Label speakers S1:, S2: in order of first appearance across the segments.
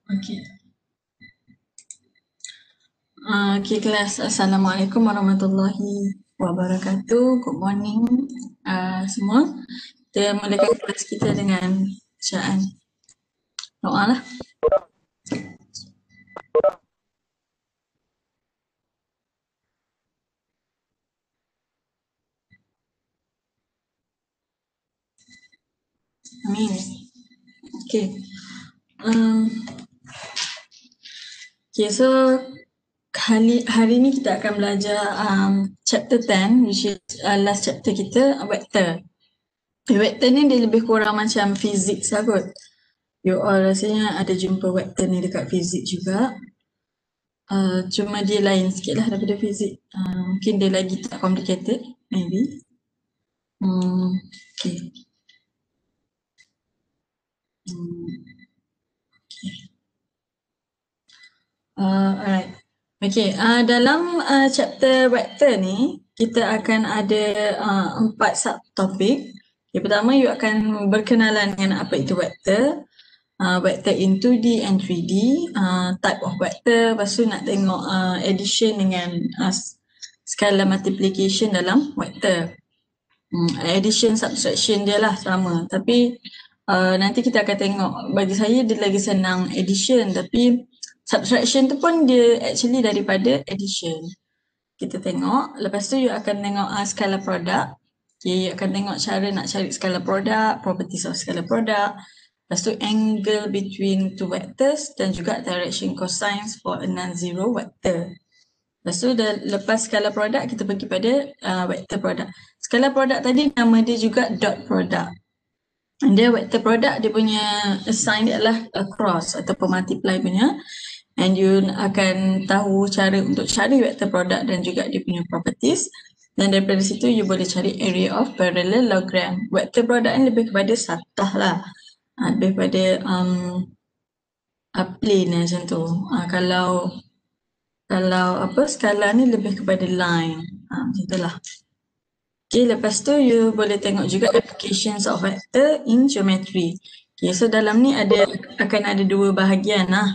S1: Okey. Okey kelas. Assalamualaikum warahmatullahi wabarakatuh. Good morning semua. Kita mulakan kelas kita dengan bacaan doa lah. Amin. Okey. Okay, so hari ni kita akan belajar chapter 10 which is last chapter kita, vector. Vector ni dia lebih kurang macam fizik lah kot. You all rasanya ada jumpa vector ni dekat fizik juga. Cuma dia lain sikit lah daripada fizik. Mungkin dia lagi tak complicated, maybe. Okay. Alright. Okay, dalam chapter vector ni, kita akan ada 4 subtopik. Yang pertama, you akan berkenalan dengan apa itu vector. Vector in 2D and 3D, type of vector. Lepas tu nak tengok addition dengan skala multiplication dalam vector. Addition, subtraction dia lah sama. Tapi nanti kita akan tengok, bagi saya dia lagi senang addition, tapi subtraction tu pun dia actually daripada addition. Kita tengok, lepas tu you akan tengok skala produk. Okay, you akan tengok cara nak cari skala produk, properties of skala produk. Lepas tu angle between two vectors dan juga direction cosines for a non-zero vector. Lepas tu lepas skala produk kita pergi pada vector produk. Skala produk tadi nama dia juga dot product. Dia vector product, dia punya assign dia adalah across ataupun multiply punya. And you akan tahu cara untuk cari vector product dan juga dia punya properties. Dan daripada situ you boleh cari area of parallelogram. Vector product ni lebih kepada satah lah. Lebih pada plane macam tu. Kalau skala ni lebih kepada line. Macam tu lah. Okay, lepas tu you boleh tengok juga applications of vector in geometry. Okay, so dalam ni akan ada dua bahagian lah.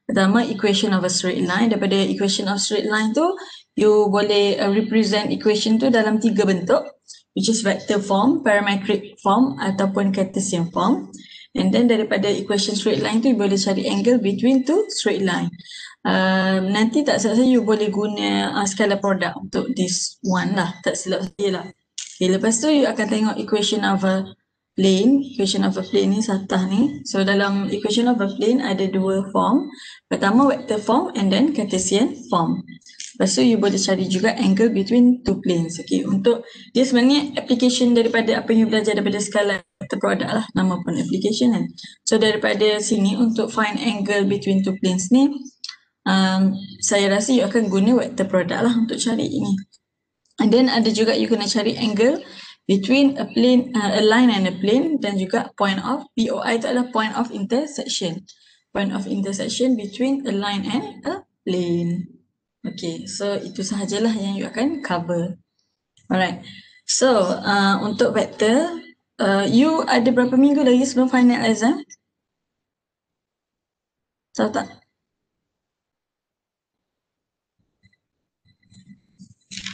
S1: Pertama, equation of a straight line. Daripada equation of straight line tu, you boleh represent equation tu dalam 3 bentuk, which is vector form, parametric form ataupun Cartesian form. And then daripada equation straight line tu, you boleh cari angle between two straight line. Nanti tak silap saya, you boleh guna skala produk untuk this one lah. Tak silap saya lah. Okay, lepas tu you akan tengok equation of a plane. Equation of a plane ni satah ni. So dalam equation of a plane ada dua form. Pertama vector form and then Cartesian form. Lepas tu you boleh cari juga angle between two planes. Okay, untuk dia sebenarnya application daripada apa yang you belajar daripada skala vector product lah. Nama pun application kan. So daripada sini untuk find angle between two planes ni, saya rasa you akan guna vector product lah untuk cari ini. And then ada juga you kena cari angle between a plane, a line and a plane, dan juga point of POI itu adalah point of intersection. Point of intersection between a line and a plane. Okay, so itu sahajalah yang you akan cover. Alright, so untuk vector, you ada berapa minggu lagi sebelum final exam? Tahu tak?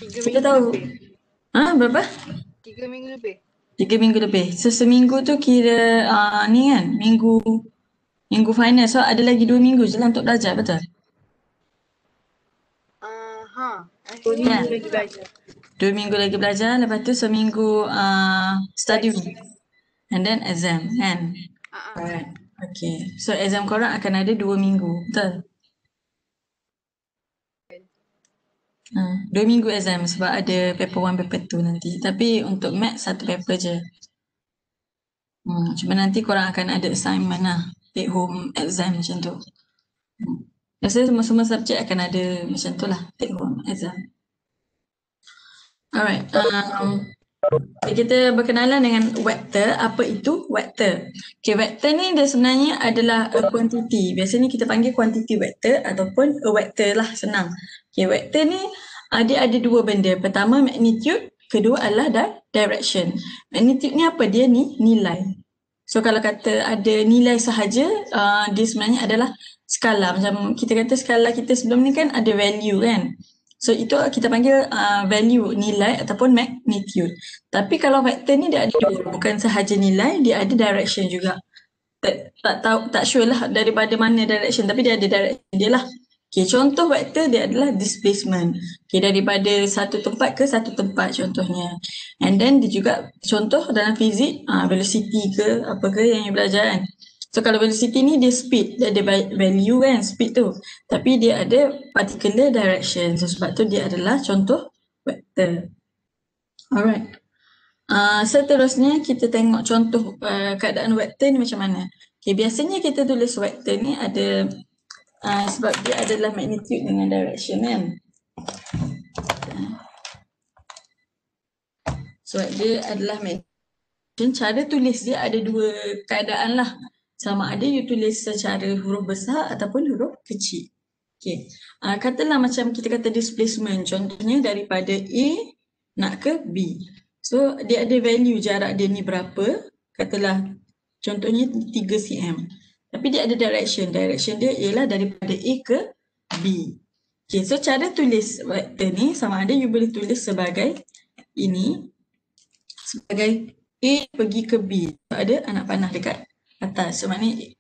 S1: Kita tahu. Berapa?
S2: 3 minggu lebih.
S1: 3 minggu lebih. So seminggu tu kira ni kan, minggu final. So ada lagi 2 minggu je lah untuk belajar, betul?
S2: Dua minggu lagi belajar.
S1: 2 minggu lagi belajar, lepas tu seminggu study week. And then exam kan? Alright. Okay. So exam korang akan ada 2 minggu, betul? 2 minggu exam sebab ada paper 1, paper 2 nanti. Tapi untuk maths 1 paper je. Cuma nanti korang akan ada assignment lah. Take home exam macam tu. Biasanya semua subjek akan ada macam tu lah. Take home exam. Alright. Kita berkenalan dengan vector. Apa itu vector? Okay, vector ni dia sebenarnya adalah a quantity. Biasanya kita panggil quantity vector ataupun a vector lah, senang. Okay, vector ni dia ada dua benda. Pertama magnitude, kedua adalah direction. Magnitude ni apa? Dia ni nilai. So kalau kata ada nilai sahaja, dia sebenarnya adalah skala. Macam kita kata skala kita sebelum ni kan ada value kan. So itu kita panggil value, nilai ataupun magnitude. Tapi kalau vektor ni dia ada dua, bukan sahaja nilai, dia ada direction juga. Tak tahu, tak sure lah daripada mana direction, tapi dia ada direction dia lah. Okay, contoh vektor dia adalah displacement. Okay, daripada satu tempat ke satu tempat contohnya. And then dia juga contoh dalam fizik, velocity ke apa ke yang you belajar kan. So kalau velocity ni dia speed, dia ada value kan speed tu. Tapi dia ada particular direction. So sebab tu dia adalah contoh vektor. Alright. Seterusnya kita tengok contoh keadaan vektor ni macam mana. Okay, biasanya kita tulis vektor ni ada sebab dia adalah magnitude dengan direction kan. Sebab dia adalah magnitude. Cara tulis dia ada dua keadaan lah. Sama ada you tulis secara huruf besar ataupun huruf kecil. Okay. Katalah macam kita kata displacement. Contohnya daripada A nak ke B. So dia ada value jarak dia ni berapa. Katalah contohnya 3 cm. Tapi dia ada direction. Direction dia ialah daripada A ke B. Okay, so cara tulis vektor ni sama ada you boleh tulis sebagai ini. Sebagai A pergi ke B. So, ada anak panah dekat atas. So maknanya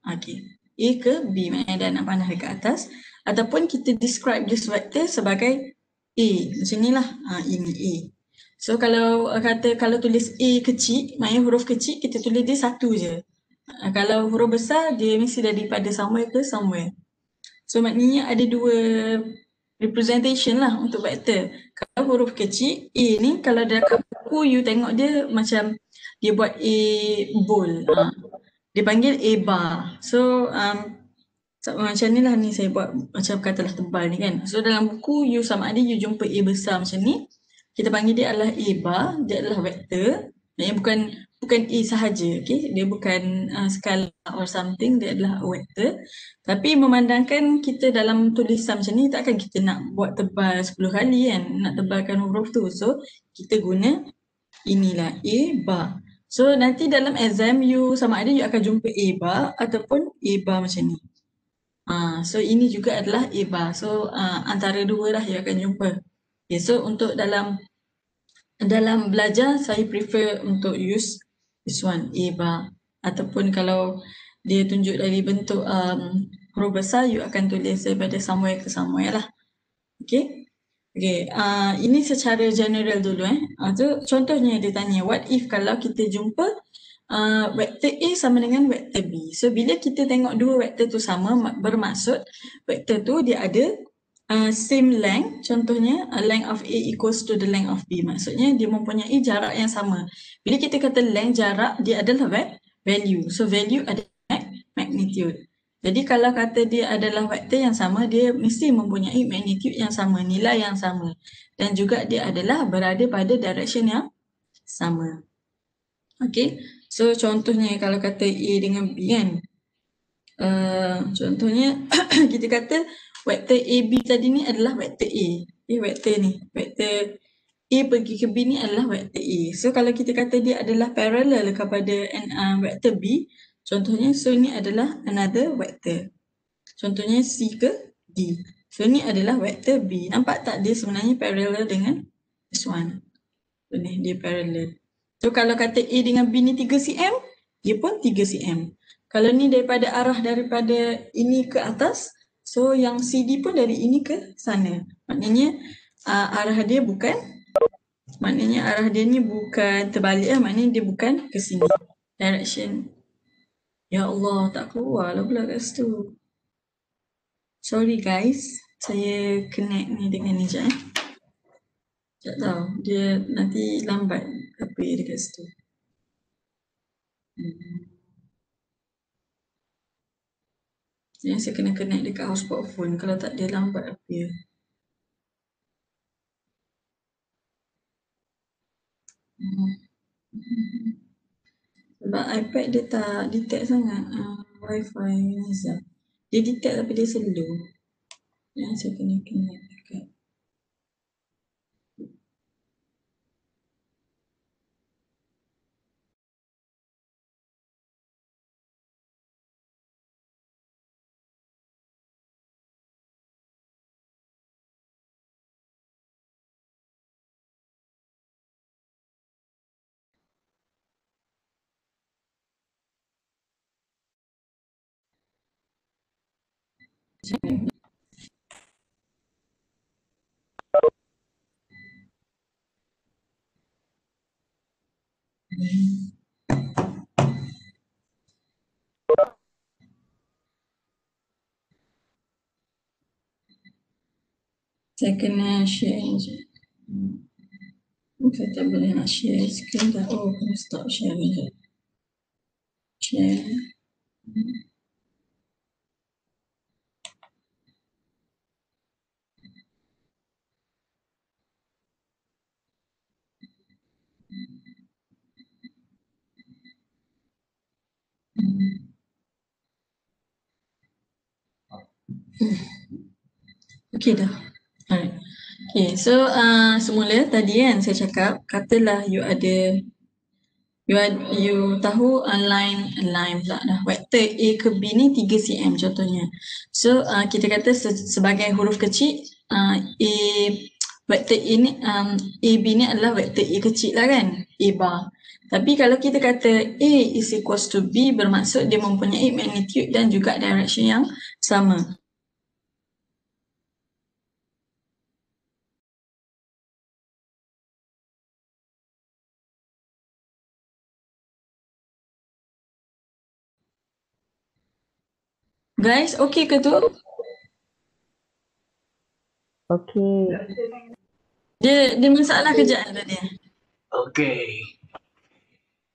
S1: okay. A ke B maknanya ada anak panah dekat atas. Ataupun kita describe this vector sebagai A. Macam ni lah. Ini A. So kalau kalau tulis A kecil, maknanya huruf kecil kita tulis dia satu je. Kalau huruf besar dia mesti daripada somewhere ke somewhere. So maknanya ada dua representation lah untuk vektor. Kalau huruf kecil A ni kalau dekat buku you tengok dia macam dia buat A bold. Dia panggil A bar. So macam ni lah ni saya buat macam katalah tebal ni kan. So dalam buku you sama ada you jumpa A besar macam ni. Kita panggil dia adalah A bar. Dia adalah vektor. Maksudnya bukan A sahaja. Okay? Dia bukan skala or something. Dia adalah vektor. Tapi memandangkan kita dalam tulisan macam ni takkan kita nak buat tebal 10 kali kan. Nak tebalkan huruf tu. So kita guna inilah A bar. So nanti dalam exam you sama ada you akan jumpa A bar ataupun A bar macam ni. So ini juga adalah A bar. So antara dua lah you akan jumpa. Okay, so untuk dalam belajar saya prefer untuk use this one A bar. Ataupun kalau dia tunjuk dari bentuk huruf besar you akan tulis daripada somewhere ke somewhere lah. Okay. Okay, ini secara general dulu So, contohnya dia tanya, what if kalau kita jumpa vektor A sama dengan vektor B. So, bila kita tengok dua vektor tu sama, bermaksud vektor tu dia ada same length. Contohnya, length of A equals to the length of B. Maksudnya, dia mempunyai jarak yang sama. Bila kita kata length, jarak, dia adalah value. So, value ada magnitude. Jadi kalau kata dia adalah vektor yang sama, dia mesti mempunyai magnitude yang sama, nilai yang sama. Dan juga dia adalah berada pada direction yang sama. Okay, so contohnya kalau kata A dengan B kan. Contohnya kita kata vektor AB tadi ni adalah vektor A. Vektor ni, vektor A pergi ke B ni adalah vektor A. So kalau kita kata dia adalah parallel kepada vektor B, contohnya so ni adalah another vector. Contohnya C ke D. So ni adalah vektor B. Nampak tak dia sebenarnya parallel dengan this one. So ni dia parallel. So kalau kata A dengan B ni 3 cm, dia pun 3 cm. Kalau ni daripada ini ke atas, so yang CD pun dari ini ke sana. Maknanya arah dia ni bukan terbalik lah. Maknanya dia bukan ke sini. Direction. Ya Allah, tak keluar lah pula kat situ. Sorry guys, saya connect ni dengan ni je. Tak tahu, dia nanti lambat apa yang dekat situ. Saya kena connect dekat hotspot phone, kalau tak dia lambat apa ya. Sebab iPad dia tak detect sangat wifi Nizam. Dia detect tapi dia slow. Saya kena connect dekat Saya kena share je. Saya tak boleh nak share screen dah. Oh, kena stop sharing je. Share. Okay dah. Alright. Okay, so semula tadi kan saya cakap, katalah you tahu line pula dah. Vektor A ke B ni 3 cm contohnya. So kita kata sebagai huruf kecil vektor A ni AB ni adalah vektor A kecil lah kan, A bar. Tapi kalau kita kata A is equals to B, bermaksud dia mempunyai magnitude dan juga direction yang sama. Guys, okay ke tu?
S3: Okay.
S1: Dia masalah kejap tadi.
S4: Okay.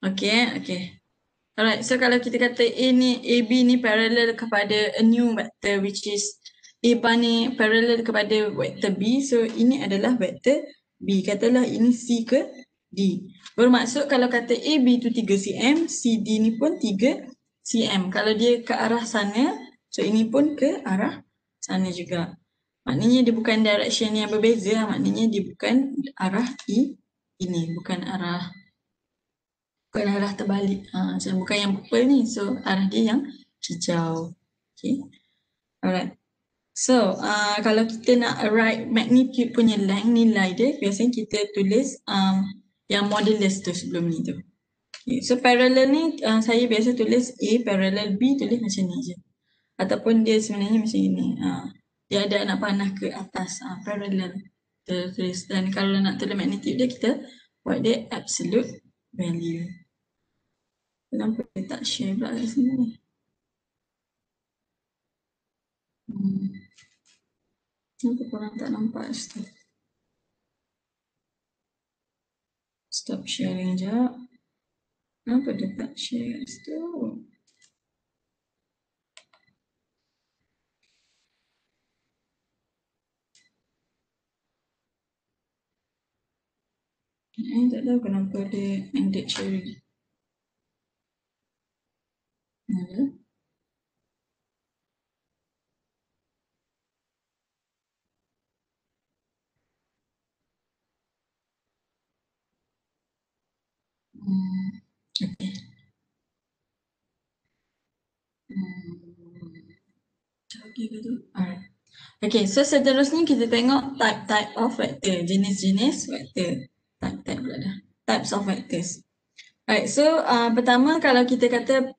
S1: Okay. Alright, so kalau kita kata AB ni parallel kepada a new vector which is A bar ni parallel kepada vector B, so ini adalah vector B. Katalah ini C ke D. Bermaksud kalau kata AB tu 3 cm, CD ni pun 3 cm. Kalau dia ke arah sana, so ini pun ke arah sana juga. Maknanya dia bukan direction yang berbeza, maknanya dia bukan arah ini, bukan arah terbalik. Macam bukan yang purple ni, so arah dia yang hijau. Okay. Alright. So, kalau kita nak write magnitude punya length, nilai dia, biasanya kita tulis yang modulus tu sebelum ni tu. Okay. So, parallel ni saya biasa tulis A parallel B, tulis macam ni je. Ataupun dia sebenarnya macam ini. Dia ada anak panah ke atas, parallel tulis. Dan kalau nak tulis magnitude dia, kita buat dia absolute value. Kenapa dia tak share pula kat sini? Kenapa korang tak nampak situ? Stop sharing jap. Kenapa dia tak share kat situ? Tak tahu kenapa dia ended sharing. Ada? Okay. Lagi ke tu? Alright. Okay, so seterusnya kita tengok type of vector. Jenis-jenis vector. Type pula dah. Types of vectors. Alright, so pertama kalau kita kata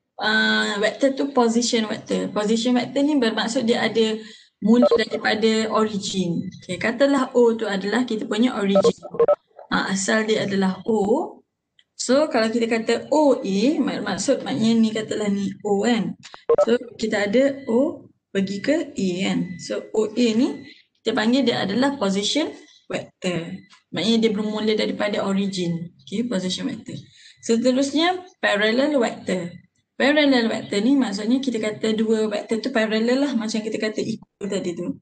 S1: vector tu position vector. Position vector ni bermaksud dia ada mula daripada origin. Okay, katalah O tu adalah kita punya origin. Asal dia adalah O. So kalau kita kata OA, maknanya ni katalah ni O kan. So kita ada O pergi ke A kan. So OA ni kita panggil dia adalah position vector. Maknanya dia bermula daripada origin. Okay, position vector. Seterusnya parallel vector. Parallel vector ni maksudnya kita kata dua vector tu parallel lah, macam kita kata equal tadi tu.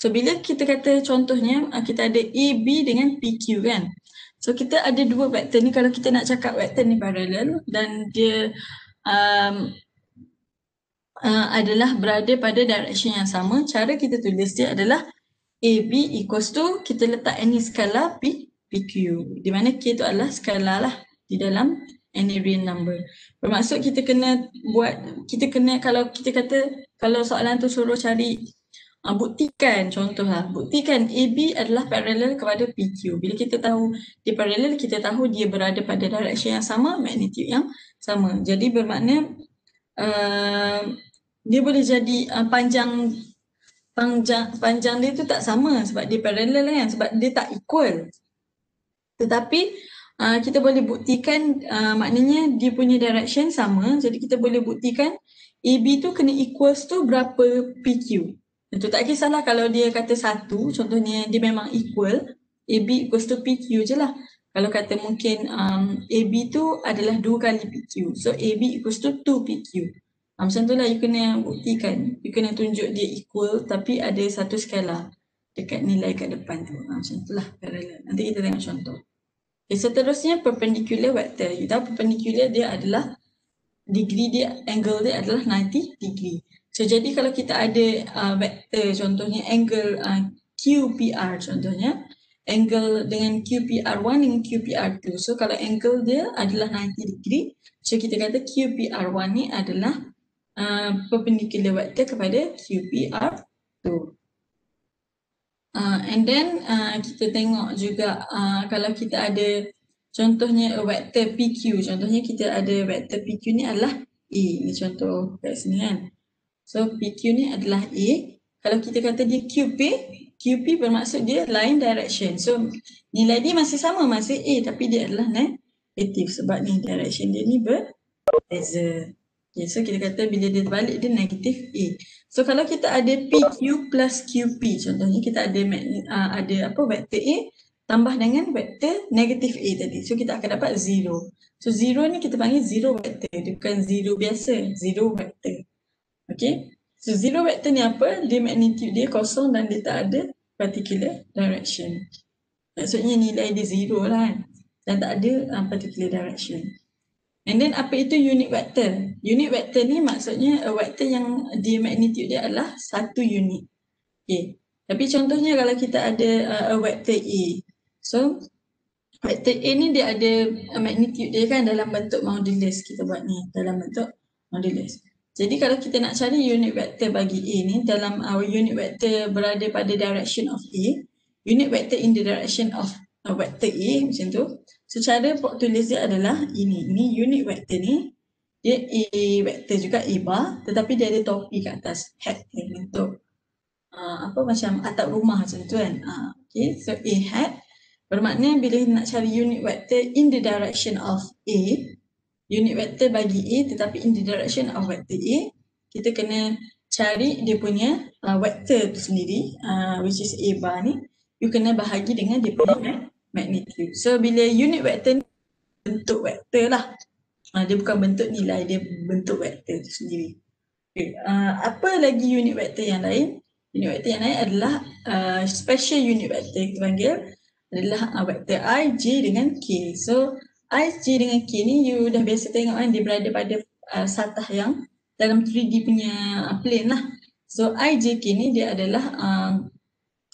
S1: So bila kita kata contohnya kita ada AB dengan PQ kan. So kita ada dua vektor ni, kalau kita nak cakap vektor ni parallel dan dia adalah berada pada direction yang sama, cara kita tulis dia adalah AB equals to, kita letak any skala PQ, di mana K tu adalah skala lah di dalam any real number. Bermaksud kita kena buat, kalau kita kata, kalau soalan tu suruh cari buktikan, contohlah, buktikan AB adalah parallel kepada PQ. Bila kita tahu dia parallel, kita tahu dia berada pada direction yang sama, magnitude yang sama. Jadi bermakna dia boleh jadi panjang panjang dia tu tak sama sebab dia parallel kan, sebab dia tak equal. Tetapi kita boleh buktikan maknanya dia punya direction sama, jadi kita boleh buktikan AB tu kena equals tu berapa PQ. Itu tak kisahlah kalau dia kata 1, contohnya dia memang equal, AB equals to PQ je lah. Kalau kata mungkin AB tu adalah 2 kali PQ, so AB equals to 2 PQ. Macam tu lah you kena buktikan, you kena tunjuk dia equal tapi ada satu skala dekat nilai kat depan tu. Macam tu lah parallel. Nanti kita tengok contoh. Okay, seterusnya perpendicular vector. You tahu perpendicular dia adalah degree dia, angle dia adalah 90 degree. So jadi kalau kita ada vector contohnya angle QPR contohnya, angle dengan QPR1 dengan QPR2. So kalau angle dia adalah 90 degree, so kita kata QPR1 ni adalah perpendicular vector kepada QPR2. And then kita tengok juga kalau kita ada contohnya vector PQ, contohnya kita ada vector PQ ni adalah A. Ini contoh kat sini kan. So PQ ni adalah A. Kalau kita kata dia QP bermaksud dia line direction. So nilai dia masih sama, masih A, tapi dia adalah negatif sebab ni direction dia ni berbeza. Okay, so kita kata bila dia balik dia negatif A. So kalau kita ada PQ plus QP, contohnya kita ada vektor A tambah dengan vektor negatif A tadi. So kita akan dapat 0. So 0 ni kita panggil 0 vektor. Dia bukan 0 biasa, 0 vektor. Okay. So 0 vektor ni apa? Dia magnitude dia kosong dan dia tak ada particular direction. Maksudnya nilai dia 0 lah kan. Dan tak ada particular direction. And then apa itu unit vector? Unit vector ni maksudnya vector yang dia magnitude dia adalah 1 unit. Okay. Tapi contohnya kalau kita ada vector A. So vector A ni dia ada magnitude dia kan dalam bentuk modulus. Kita buat ni dalam bentuk modulus. Jadi kalau kita nak cari unit vector bagi A ni, dalam our unit vector berada pada direction of A, unit vector in the direction of vector A macam tu. So cara tulis dia adalah ini. Ini unit vector ni. Dia A vector juga A bar. Tetapi dia ada topi kat atas. Hat dia bentuk macam atap rumah macam tu kan. Okay. So A hat bermakna bila nak cari unit vector in the direction of A, unit vector bagi A tetapi in the direction of vector A, kita kena cari dia punya vector tu sendiri, which is A bar ni. You kena bahagi dengan dia punya magnitude. So bila unit vector ni bentuk vektor lah. Dia bukan bentuk nilai, dia bentuk vektor tu sendiri. Okay. Apa lagi unit vektor yang lain? Unit vektor yang lain adalah special unit vector. Kita panggil adalah vektor I, J dengan K. So I, J dengan K ni you dah biasa tengok kan, dia berada pada satah yang dalam 3D punya plane lah. So I, J, K ni dia adalah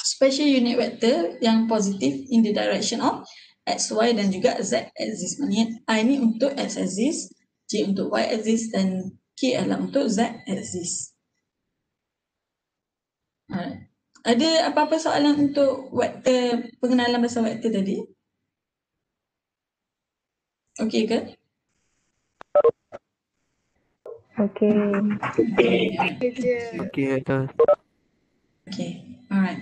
S1: special unit vector yang positif in the direction of x, y dan juga z axis. Maksudnya I ni untuk x axis, J untuk y axis dan K adalah untuk z axis. Ada apa-apa soalan untuk vektor, pengenalan pasal vektor tadi? Okey ke?
S3: Okey.
S2: Okey,
S4: betul.
S1: Okey, alright.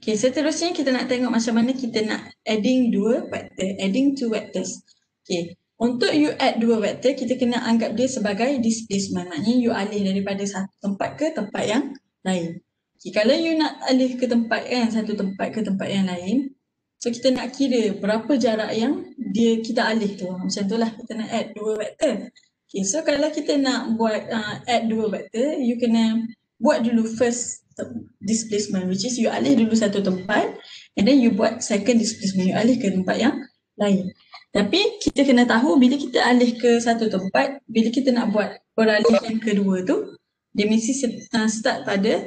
S1: Okay, seterusnya kita nak tengok macam mana kita nak adding dua vektor, adding two vectors. Okay, untuk you add dua vektor, kita kena anggap dia sebagai displacement. Maknanya you alih daripada satu tempat ke tempat yang lain. Okay, kalau you nak alih ke tempat kan, satu tempat ke tempat yang lain, so kita nak kira berapa jarak yang kita alih tu. Macam tu lah kita nak add dua vektor. Okay, so kalau kita nak buat add dua vektor, you kena buat dulu first displacement, which is you alih dulu satu tempat and then you buat second displacement, you alih ke tempat yang lain. Tapi kita kena tahu bila kita alih ke satu tempat, bila kita nak buat peralihan kedua tu, dia mesti start pada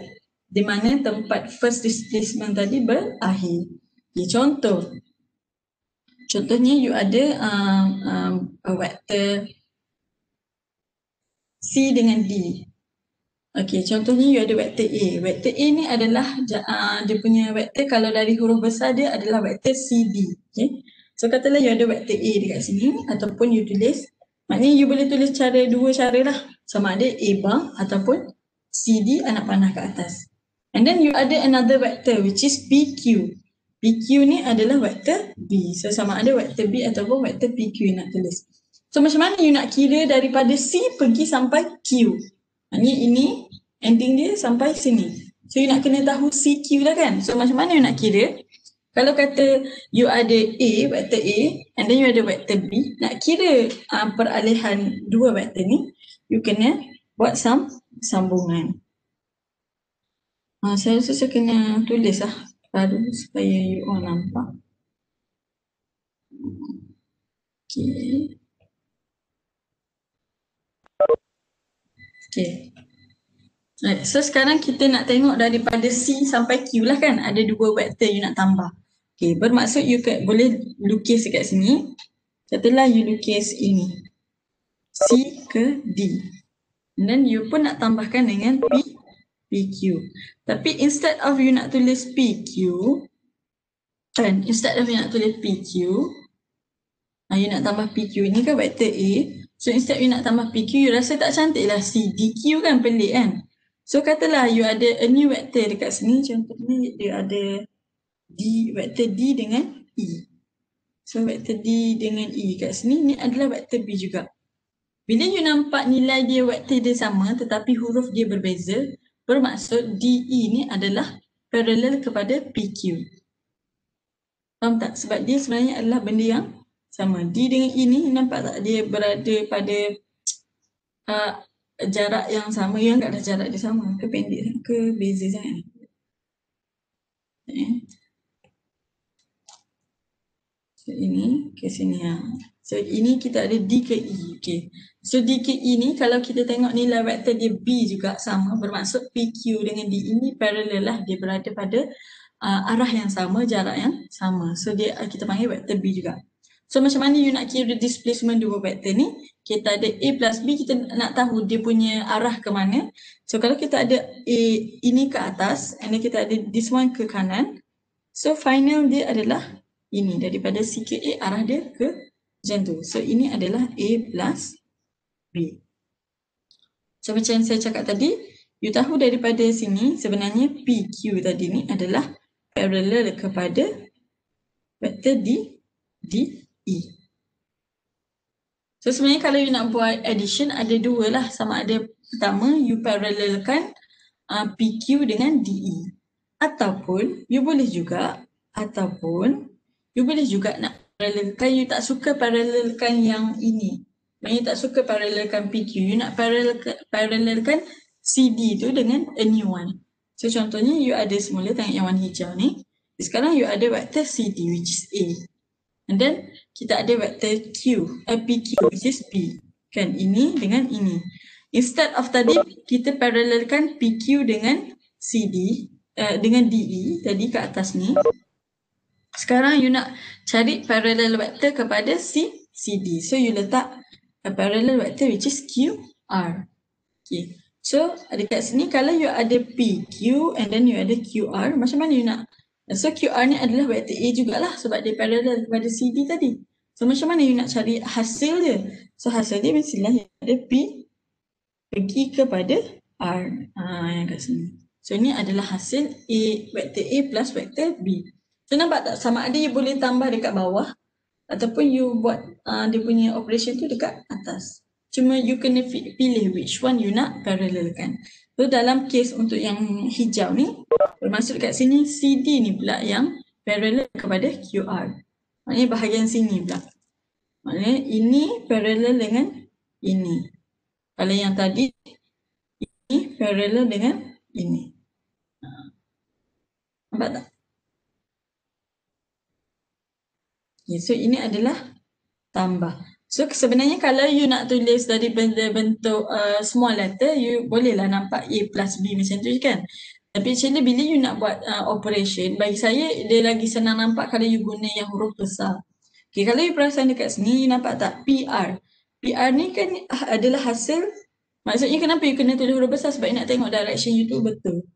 S1: di mana tempat first displacement tadi berakhir. Okay, contohnya you ada vektor C dengan D. Okey, contohnya you ada vektor A. Vektor A ni adalah dia punya vektor, kalau dari huruf besar dia adalah vektor CD. Okay. So katalah you ada vektor A dekat sini ataupun you tulis, maknanya you boleh tulis dua cara lah. Sama ada A bar ataupun CD anak panah ke atas. And then you ada another vector which is PQ. PQ ni adalah vector B. So sama ada vector B ataupun vector PQ nak tulis. So macam mana you nak kira daripada C pergi sampai Q? Maksudnya ini ending dia sampai sini. So you nak kena tahu CQ lah kan. So macam mana you nak kira? Kalau kata you ada A, vector A and then you ada vector B, nak kira peralihan dua vektor ni, you kena buat sambungan. Saya rasa saya kena tulis lah baru supaya you all nampak. Okay. Okay. Right. So sekarang kita nak tengok daripada C sampai Q lah kan. Ada dua vektor you nak tambah. Okay, bermaksud you boleh lukis dekat sini. Katalah you lukis ini. C ke D. And then you pun nak tambahkan dengan PQ. Tapi instead of you nak tulis PQ, kan, instead of you nak tulis PQ, you nak tambah PQ ni kan vektor A. So instead you nak tambah PQ, you rasa tak cantik lah CDQ kan, pelik kan. So katalah you ada a new vector dekat sini, contohnya dia ada vektor D dengan E. So vektor D dengan E kat sini, ni adalah vektor B juga. Bila you nampak nilai dia vektor dia sama tetapi huruf dia berbeza, bermaksud DE ni adalah parallel kepada PQ. Faham tak? Sebab dia sebenarnya adalah benda yang sama. D dengan E ni nampak tak dia berada pada jarak yang sama, yang tak ada jarak dia sama. Ke pendek ke beza sangat. So ini ke sini ya. So ini kita ada D ke E. Okay. So D ke E ni kalau kita tengok nilai vektor dia B juga sama, bermaksud PQ dengan D ini parallel lah, dia berada pada arah yang sama, jarak yang sama. So dia kita panggil vektor B juga. So macam mana you nak kira displacement dua vektor ni? Kita ada A plus B, kita nak tahu dia punya arah ke mana. So kalau kita ada A ini ke atas and then kita ada this one ke kanan, so final dia adalah ini, daripada C ke A arah dia ke macam tu. So ini adalah A plus B. So macam saya cakap tadi, you tahu daripada sini sebenarnya PQ tadi ni adalah parallel kepada vektor DE. So sebenarnya kalau you nak buat addition ada dua lah, sama ada pertama you parallelkan PQ dengan DE. Ataupun you boleh juga nak parallelkan, you tak suka parallelkan yang ini. Maksudnya tak suka parallelkan PQ, you nak parallelkan CD tu dengan a new one. So contohnya you ada semula tengok yang warna hijau ni. Sekarang you ada vektor CD which is A. And then kita ada vektor PQ which is B. Kan ini dengan ini. Instead of tadi kita parallelkan PQ dengan CD dengan DE tadi ke atas ni. Sekarang you nak cari parallel vector kepada CD. So you letak a parallel vector which is QR. Okay. So dekat sini kalau you ada PQ and then you ada QR, macam mana you nak? So QR ni adalah vector A jugalah sebab dia parallel kepada CD tadi. So macam mana you nak cari hasil dia? So hasil dia mestilah ada P pergi kepada R. Yang kat sini. So ini adalah hasil A, vector A plus vector B. So nampak tak, sama ada you boleh tambah dekat bawah ataupun you buat dia punya operation tu dekat atas. Cuma you kena pilih which one you nak parallelkan. So dalam case untuk yang hijau ni, bermaksud dekat sini CD ni pula yang parallel kepada QR. Maknanya bahagian sini pula. Maknanya ini parallel dengan ini. Kalau yang tadi, ini parallel dengan ini. Nampak tak? Okay, so ini adalah tambah. So sebenarnya kalau you nak tulis dari bentuk small letter, you bolehlah nampak A plus B macam tu kan. Tapi actually bila you nak buat operation, bagi saya dia lagi senang nampak kalau you guna yang huruf besar. Okay, kalau you perasan dekat sini, you nampak tak PR? PR ni kan adalah hasil, maksudnya kenapa you kena tulis huruf besar? Sebab you nak tengok direction you tu betul.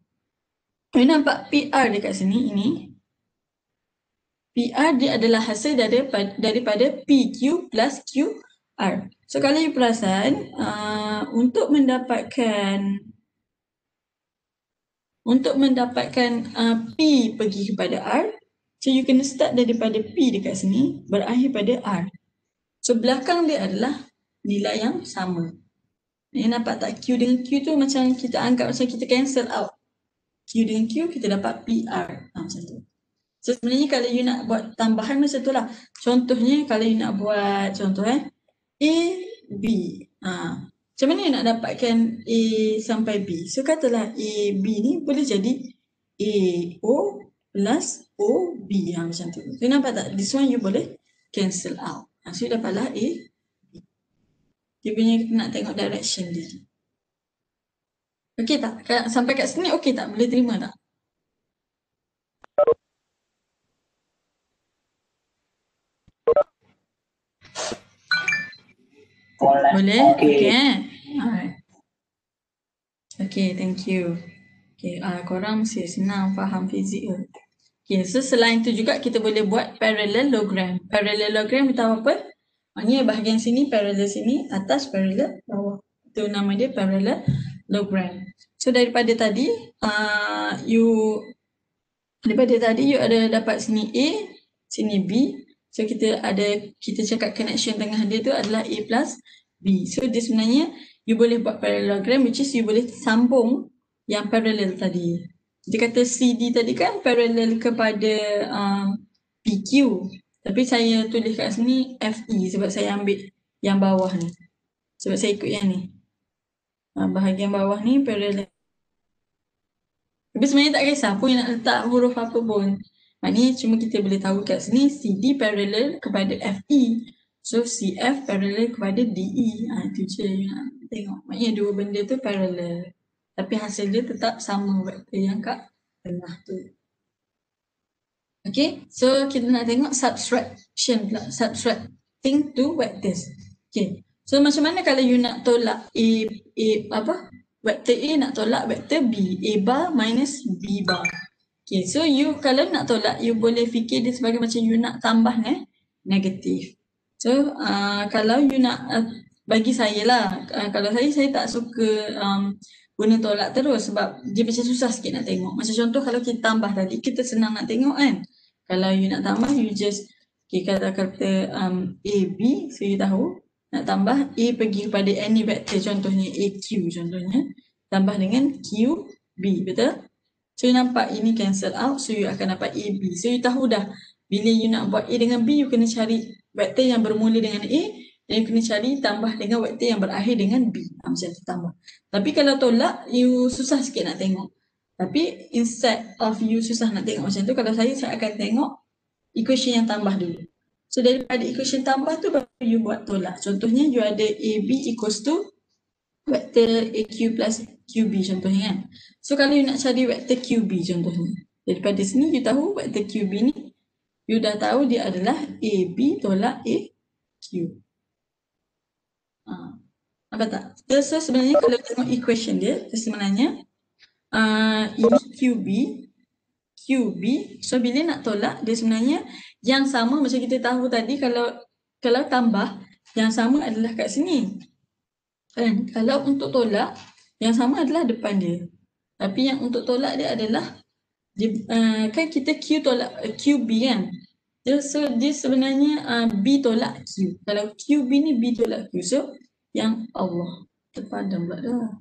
S1: You nampak PR dekat sini, ini. PR dia adalah hasil daripada PQ plus QR. So kalau you perasan, untuk mendapatkan untuk mendapatkan P pergi kepada R, so you kena start daripada P dekat sini, berakhir pada R. So belakang dia adalah nilai yang sama. Ni nampak tak? Q dengan Q tu macam kita anggap macam kita cancel out. Q dengan Q kita dapat PR. Macam tu. So sebenarnya kalau you nak buat tambahan macam tu lah. Contohnya kalau you nak buat contoh A, B. Macam mana you nak dapatkan A sampai B? So katalah A, B ni boleh jadi A, O plus O, B. Macam tu. So nampak tak? This one you boleh cancel out. So you dapatlah A, B. Dia punya nak tengok direction dia. Okey tak? Sampai kat sini okey tak? Boleh terima tak? Boleh? Okay. Alright. Okay, thank you. Okay, korang mesti senang faham fizik ke? Okay, so selain tu juga kita boleh buat parallelogram. Parallelogram kita tahu apa? Maknanya bahagian sini parallel sini, atas parallel bawah. Itu nama dia parallelogram. So daripada tadi, you ada dapat sini A, sini B. So kita cakap connection tengah dia tu adalah A plus B. So dia sebenarnya you boleh buat parallelogram which is you boleh sambung yang parallel tadi. Dia kata CD tadi kan parallel kepada PQ. Tapi saya tulis kat sini FE sebab saya ambil yang bawah ni. Sebab saya ikut yang ni. Bahagian bawah ni parallel. Tapi sebenarnya tak kisah pun nak letak huruf apa pun. Maknanya cuma kita boleh tahu kat sini CD parallel kepada FE. So CF parallel kepada DE. Itu je you nak tengok. Maknanya dua benda tu parallel. Tapi hasil dia tetap sama vektor yang kat tengah tu. Okay, so kita nak tengok subtraction pula. Subtracting two vectors. Okay, so macam mana kalau you nak tolak vektor A nak tolak vektor B. A bar minus B bar. Okay, so you kalau nak tolak, you boleh fikir dia sebagai macam you nak tambah negatif. So, kalau you nak, bagi saya lah, kalau saya tak suka guna tolak terus sebab dia macam susah sikit nak tengok. Macam contoh kalau kita tambah tadi, kita senang nak tengok kan. Kalau you nak tambah, you just, okay, kata A, B, so you tahu. Nak tambah A pergi kepada any vector, contohnya AQ contohnya. Tambah dengan Q, B, betul? So you nampak ini cancel out, so you akan dapat AB. So you tahu dah, bila you nak buat A dengan B, you kena cari vektor yang bermula dengan A dan you kena cari tambah dengan vektor yang berakhir dengan B. Macam tu tambah. Tapi kalau tolak, you susah sikit nak tengok. Tapi instead of you susah nak tengok macam tu, kalau saya akan tengok equation yang tambah dulu. So daripada equation tambah tu baru you buat tolak. Contohnya you ada AB equals to vektor AQ plus QB contohnya kan. So kalau you nak cari vektor QB contohnya, daripada sini you tahu vektor QB ni, you dah tahu dia adalah AB tolak AQ. Apa tak? So sebenarnya kalau tengok equation dia, sebenarnya ini QB. So bila nak tolak, dia sebenarnya yang sama macam kita tahu tadi, kalau tambah, yang sama adalah kat sini. Kan? Kalau untuk tolak, yang sama adalah depan dia. Tapi yang untuk tolak dia adalah kan kita Q tolak QB kan. So dia sebenarnya B tolak Q. Kalau QB ni B tolak Q. So yang Allah terpadam pula dah.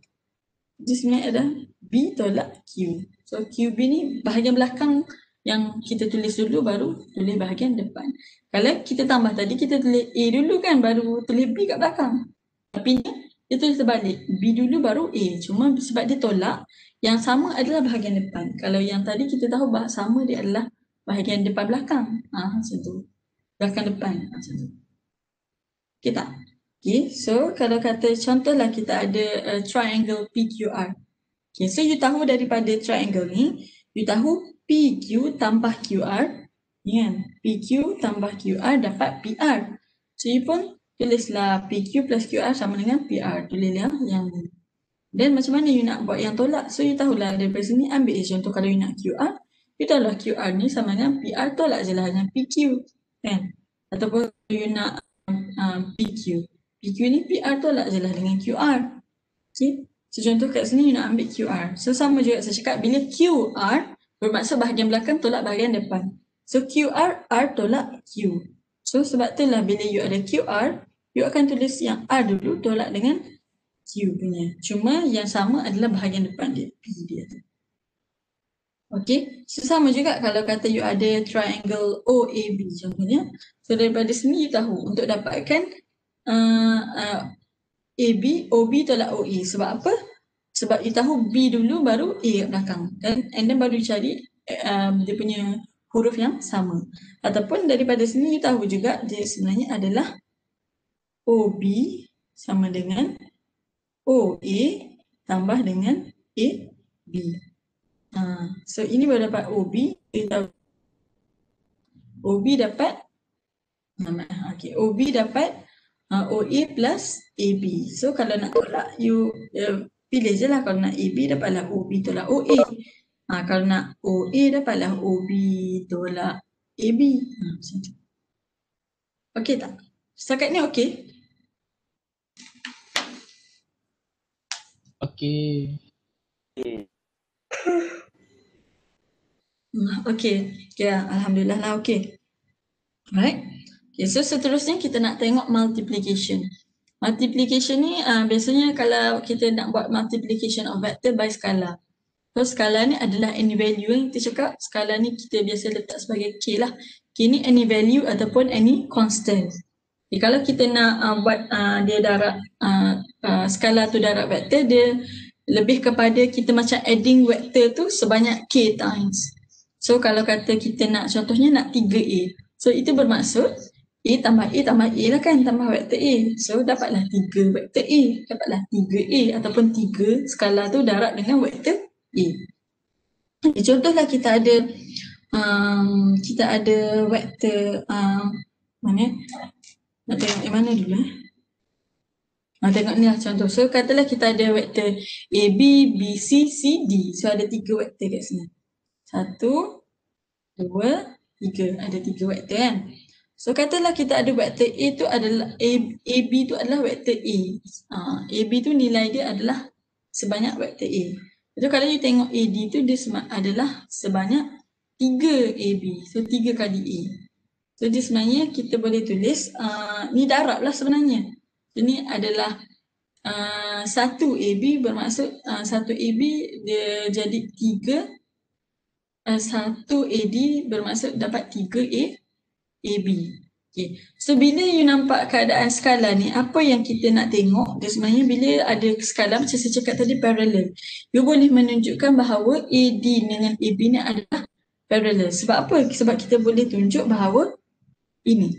S1: Dia sebenarnya ada B tolak Q. So QB ni bahagian belakang yang kita tulis dulu baru tulis bahagian depan. Kalau kita tambah tadi kita tulis A dulu kan baru tulis B kat belakang. Tapi ni dia tulis terbalik. B dulu baru A. Cuma sebab dia tolak, yang sama adalah bahagian depan. Kalau yang tadi kita tahu sama dia adalah bahagian depan belakang. Macam tu. Belakang depan. Macam tu. Okay tak? Okay, so kalau kata contohlah kita ada triangle PQR. Okay, so you tahu daripada triangle ni, you tahu PQ tambah QR. Kan? PQ tambah QR dapat PR. So you pun tulislah PQ plus QR sama dengan PR. Tulislah yang ni. Dan macam mana you nak buat yang tolak? So you tahulah daripada sini ambil contoh kalau you nak QR. You tahulah QR ni sama dengan PR, tolak je lah dengan PQ. Kan? Ataupun you nak PQ. PQ ni PR tolak je lah dengan QR. Okay? So contoh kat sini you nak ambil QR. So sama juga saya cakap bila QR bermaksud bahagian belakang tolak bahagian depan. So QR, R tolak Q. So sebab itulah bila you ada QR, you akan tulis yang R dulu tolak dengan Q punya. Cuma yang sama adalah bahagian depan dia, P dia tu. Okay, so sama juga kalau kata you ada triangle OAB contohnya. So daripada sini you tahu untuk dapatkan AB, OB tolak OA. Sebab apa? Sebab you tahu B dulu baru A kat belakang. And then baru cari dia punya huruf yang sama. Ataupun daripada sini you tahu juga dia sebenarnya adalah OB sama dengan OA tambah dengan AB. So ini baru dapat OB. Kita OB dapat OB dapat OA plus AB. So kalau nak tolak you pilih je lah. Kalau nak AB dapatlah OB tolak OA. Kalau nak OA dapatlah OB tolak AB. Macam tu. Okey tak? Setakat ni okey?
S5: Okey.
S1: Okey. Ya, alhamdulillah lah okey. Alright. Okay, so seterusnya kita nak tengok multiplication. Multiplication ni biasanya kalau kita nak buat multiplication of vector by skala. So skala ni adalah any value yang kita cakap. Skala ni kita biasa letak sebagai K lah. K ni any value ataupun any constant. Okay, kalau kita nak buat dia darab skala tu darab vector, dia lebih kepada kita macam adding vector tu sebanyak K times. So kalau kata kita nak contohnya nak 3A. So itu bermaksud A tambah A lah kan, tambah vektor A. So dapatlah 3 vektor A, dapatlah 3A ataupun 3 skala tu darab dengan vektor A. Contohlah kita ada vektor mana? Nak tengok yang mana dulu tengok ni lah contoh. So katalah kita ada vektor AB, BC, CD. So ada 3 vektor kat sini. 1, 2, 3. Ada 3 vektor kan. So katalah kita ada vektor A tu adalah AB tu adalah vektor A. AB tu nilai dia adalah sebanyak vektor A. So kalau you tengok AD tu dia adalah sebanyak 3 AB. So 3 kali A. So dia sebenarnya kita boleh tulis ni darab lah sebenarnya. So ni adalah 1 AB bermaksud 1 AB dia jadi 3. 1 AD bermaksud dapat 3 AB. Okay. So bila you nampak keadaan skala ni, apa yang kita nak tengok dia sebenarnya bila ada skala macam saya cakap tadi parallel. You boleh menunjukkan bahawa AD dengan AB ni adalah parallel. Sebab apa? Sebab kita boleh tunjuk bahawa ini.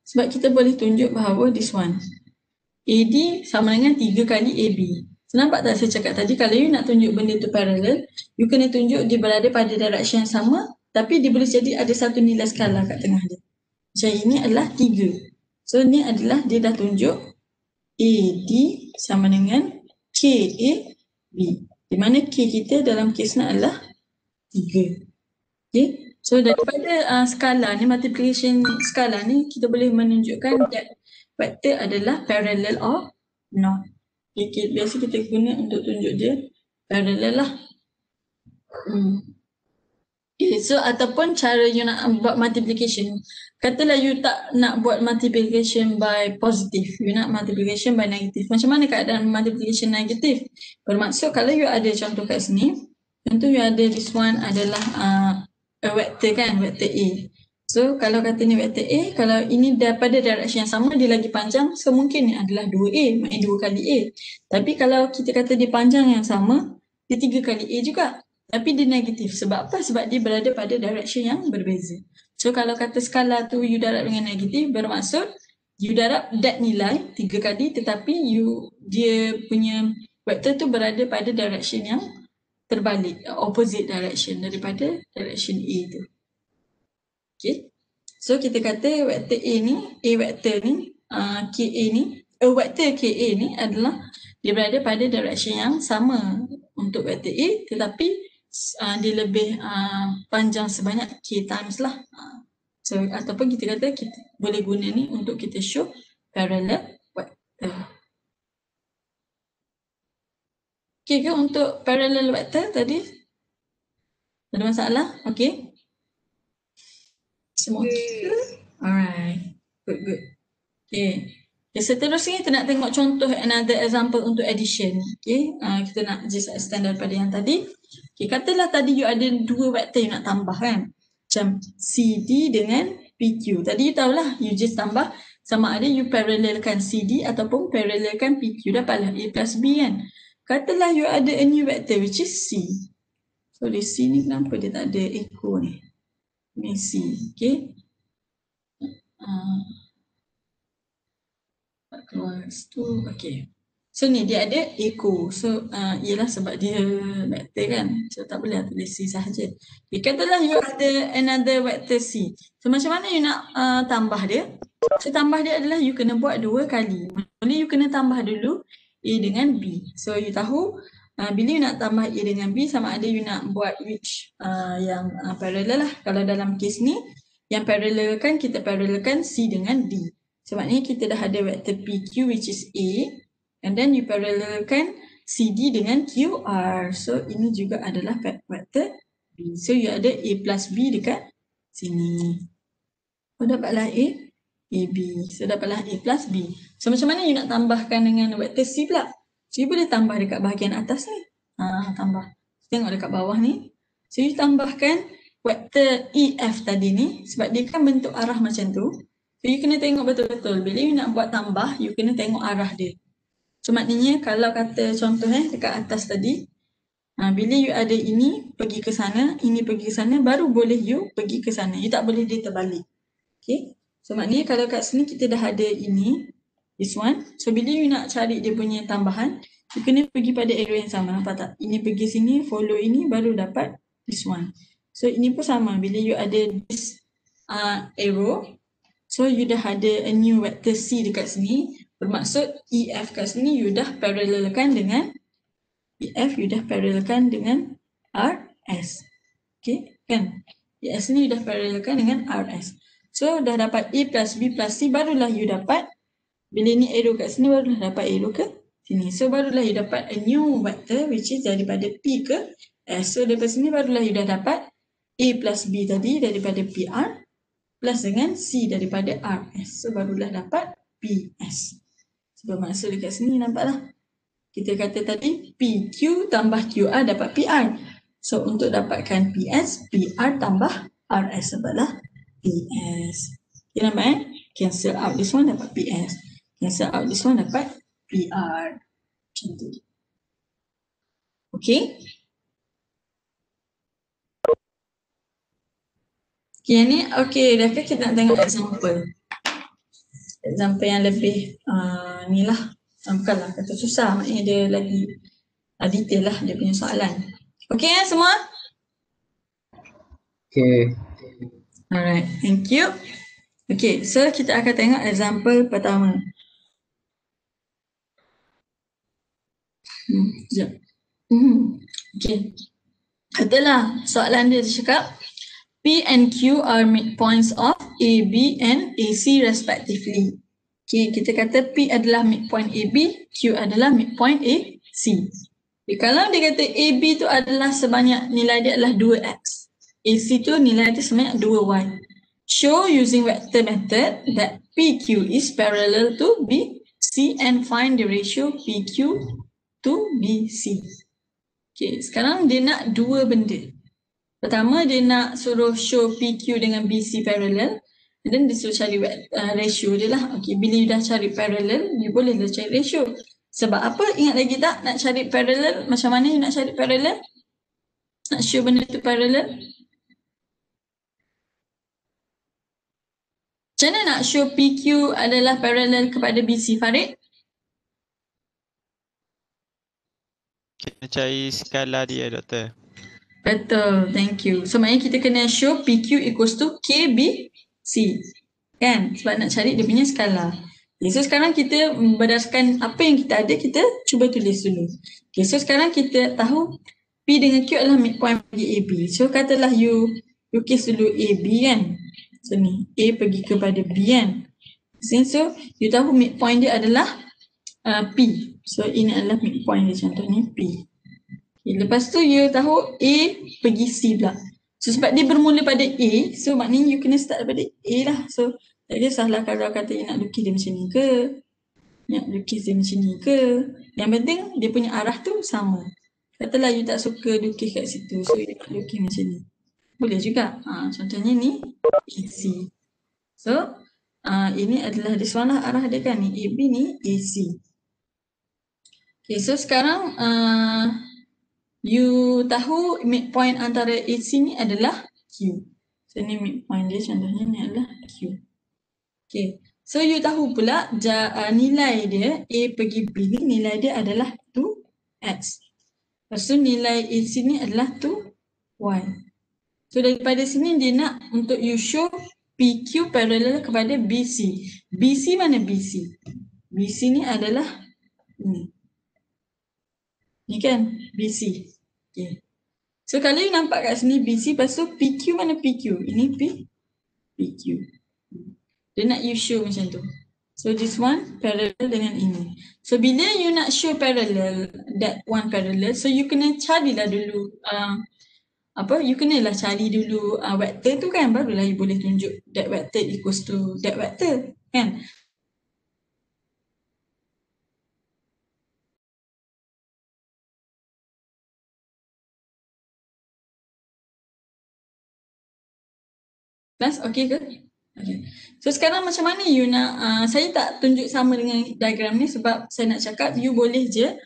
S1: Sebab kita boleh tunjuk bahawa this one. AD sama dengan 3 kali AB. So, nampak tak saya cakap tadi kalau you nak tunjuk benda tu parallel, you kena tunjuk dia berada pada direction yang sama tapi dia boleh jadi ada satu nilai skala kat tengah dia. Macam ini adalah 3. So ni adalah dia dah tunjuk AD sama dengan KAB. Di mana K kita dalam kes ni adalah 3. Okay. So daripada skala ni, multiplication skala ni kita boleh menunjukkan that vector adalah parallel or not. Okay, biasa kita guna untuk tunjuk dia parallel lah. Okay, so ataupun cara you nak buat multiplication. Katalah you tak nak buat multiplication by positive, you nak multiplication by negative. Macam mana keadaan multiplication negative? Bermaksud kalau you ada contoh kat sini, contoh you ada this one adalah a vector kan, vector A. So kalau kata ni vector A, kalau ini daripada direction yang sama dia lagi panjang, so mungkin ni adalah 2A, maknanya 2 kali A. Tapi kalau kita kata dia panjang yang sama, dia 3 kali A juga. Tapi dia negatif. Sebab apa? Sebab dia berada pada direction yang berbeza. So kalau kata skala tu you darab dengan negatif, bermaksud you darab that nilai 3 kali tetapi dia punya vector tu berada pada direction yang terbalik, opposite direction daripada direction A tu. Okay. So kita kata vektor A ni, A vektor ni, KA ni, vektor KA ni adalah dia berada pada direction yang sama untuk vektor A tetapi dia lebih panjang sebanyak K times lah. So ataupun kita kata kita boleh guna ni untuk kita show parallel vector. Okay ke untuk parallel vector tadi? Ada masalah? Okay. Semua okay ke? Alright. Good. Okay. Seterusnya kita nak tengok contoh another example untuk addition. Okay. Kita nak just extend daripada yang tadi. Okay. Katalah tadi you ada dua vektor you nak tambah kan. Macam CD dengan PQ. Tadi you tahulah you just tambah sama ada you parallelkan CD ataupun parallelkan PQ. Dapatlah A plus B kan. Katalah you ada a new vector which is C. So di C ni kenapa dia tak ada echo ni? Ini C. Okay. Keluar situ. Okay. So ni dia ada echo. So ialah sebab dia vector kan. So tak boleh tulis C sahaja. Okay, katalah you ada another vector C. So macam mana you nak tambah dia? So tambah dia adalah you kena buat dua kali. Mula you kena tambah dulu A dengan B. So you tahu bila you nak tambah A dengan B sama ada you nak buat which yang parallel lah. Kalau dalam kes ni yang parallel kan kita parallelkan C dengan D. Sebabnya kita dah ada vektor PQ which is A and then you parallelkan CD dengan QR. So ini juga adalah vektor B. So you ada A plus B dekat sini. So dapatlah A, AB. So dapatlah A plus B. So macam mana you nak tambahkan dengan vektor C pula? So you boleh tambah dekat bahagian atas ni. Tambah. Tengok dekat bawah ni. So you tambahkan vektor EF tadi ni sebab dia kan bentuk arah macam tu. So you kena tengok betul-betul. Bila you nak buat tambah, you kena tengok arah dia. So maknanya kalau kata contoh dekat atas tadi, bila you ada ini pergi ke sana, ini pergi ke sana, baru boleh you pergi ke sana. You tak boleh dia terbalik. Okay. So maknanya kalau kat sini kita dah ada ini, this one. So bila you nak cari dia punya tambahan, you kena pergi pada arrow yang sama. Nampak tak? Ini pergi sini, follow ini, baru dapat this one. So ini pun sama. Bila you ada this arrow, so you dah ada a new vector C dekat sini. Bermaksud EF kat sini you dah parallelkan dengan EF, you dah parallelkan dengan RS. Okay, kan? EF ni you dah parallelkan dengan RS. So dah dapat A plus B plus C, barulah you dapat, bila ni arrow kat sini barulah dapat arrow ke sini. So barulah you dapat a new vector which is daripada P ke S. So daripada sini barulah you dah dapat A plus B tadi daripada PR plus dengan C daripada RS. So barulah dapat PS. So bermaksud dekat sini nampaklah. Kita kata tadi PQ tambah QR dapat PR. So untuk dapatkan PS, PR tambah RS dapatlah PS. Okay nampak cancel out this one dapat PS. Cancel out this one dapat PR. Macam tu. Okay. Okay, ni okay, dah ke kita nak tengok example. Example yang lebih ni lah. Bukanlah kata susah, maknanya dia lagi detail lah dia punya soalan. Okay semua?
S4: Okay.
S1: Alright, thank you. Okay, so kita akan tengok example pertama. Sekejap. Okay. Katalah soalan dia cakap P and Q are midpoints of A, B and AC respectively. Okay, kita kata P adalah midpoint AB, Q adalah midpoint AC. Okay, kalau dia kata AB tu adalah sebanyak nilai dia adalah 2X. AC tu nilai dia sebanyak 2Y. Show using vector method that PQ is parallel to BC and find the ratio PQ to BC. Okay, sekarang dia nak dua benda. Pertama dia nak suruh show PQ dengan BC parallel. And then dia suruh cari ratio dia lah. Okay, bila you dah cari parallel, you boleh dah cari ratio. Sebab apa? Ingat lagi tak nak cari parallel? Macam mana you nak cari parallel? Nak show benda tu parallel? Macam mana nak show PQ adalah parallel kepada BC, Farid?
S5: Kita cari skala dia, Doktor.
S1: Betul, thank you. So maknanya kita kena show PQ equals to KBC. Kan? Sebab nak cari dia punya skala. Okay, so sekarang kita berdasarkan apa yang kita ada, kita cuba tulis dulu. Okay, so sekarang kita tahu P dengan Q adalah midpoint bagi AB. So katalah you lukis dulu AB kan. So ni, A pergi kepada B kan. So you tahu midpoint dia adalah P. So ini adalah midpoint dia, contoh ni P. Okay, lepas tu you tahu A pergi C pula. So sebab dia bermula pada A, so maknanya you kena start daripada A lah. So tak kisahlah kalau kata you nak lukis dia macam ni ke, nak lukis dia macam ni ke. Yang penting dia punya arah tu sama. Katalah you tak suka lukis kat situ, so you nak lukis macam ni. Boleh juga. Contohnya ni AC. So ini adalah this one lah arah dia kan, ni AB ni AC. Okay, so sekarang you tahu midpoint antara AC ni adalah Q. So ni midpoint dia, contohnya ni adalah Q. Okay, so you tahu pula nilai dia A pergi B ni, nilai dia adalah 2X. Lepas tu nilai AC ni adalah 2Y. So daripada sini dia nak untuk you show PQ parallel kepada BC. BC mana BC? BC ni adalah ni. Ni kan BC. Okay. So kalau you nampak kat sini BC, lepas tu PQ mana PQ? Ini PQ. Dia nak you show macam tu. So this one parallel dengan ini. So bila you nak show parallel, that one parallel, so you kena carilah dulu you kenalah cari dulu vektor tu kan, barulah you boleh tunjuk that vector equals to that vector kan. Class okay ke? Okay. So sekarang macam mana you nak, saya tak tunjuk sama dengan diagram ni sebab saya nak cakap you boleh je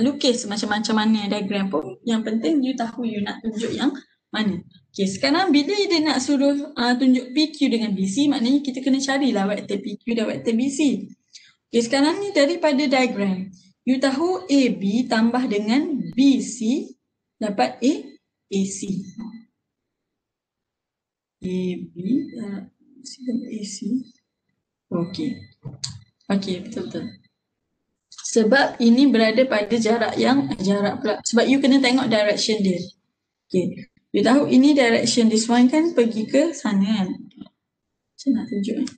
S1: lukis macam-macam mana diagram pun. Yang penting you tahu you nak tunjuk yang mana. Okay, sekarang bila dia nak suruh tunjuk PQ dengan BC, maknanya kita kena carilah vektor PQ dan vektor BC. Okay, sekarang ni daripada diagram, you tahu AB tambah dengan BC dapat AC. AB dan AC. Okay. Okay, betul-betul. Sebab ini berada pada jarak pula. Sebab you kena tengok direction dia. Okay. You tahu ini direction this one kan pergi ke sana kan. Macam nak tunjuk ni.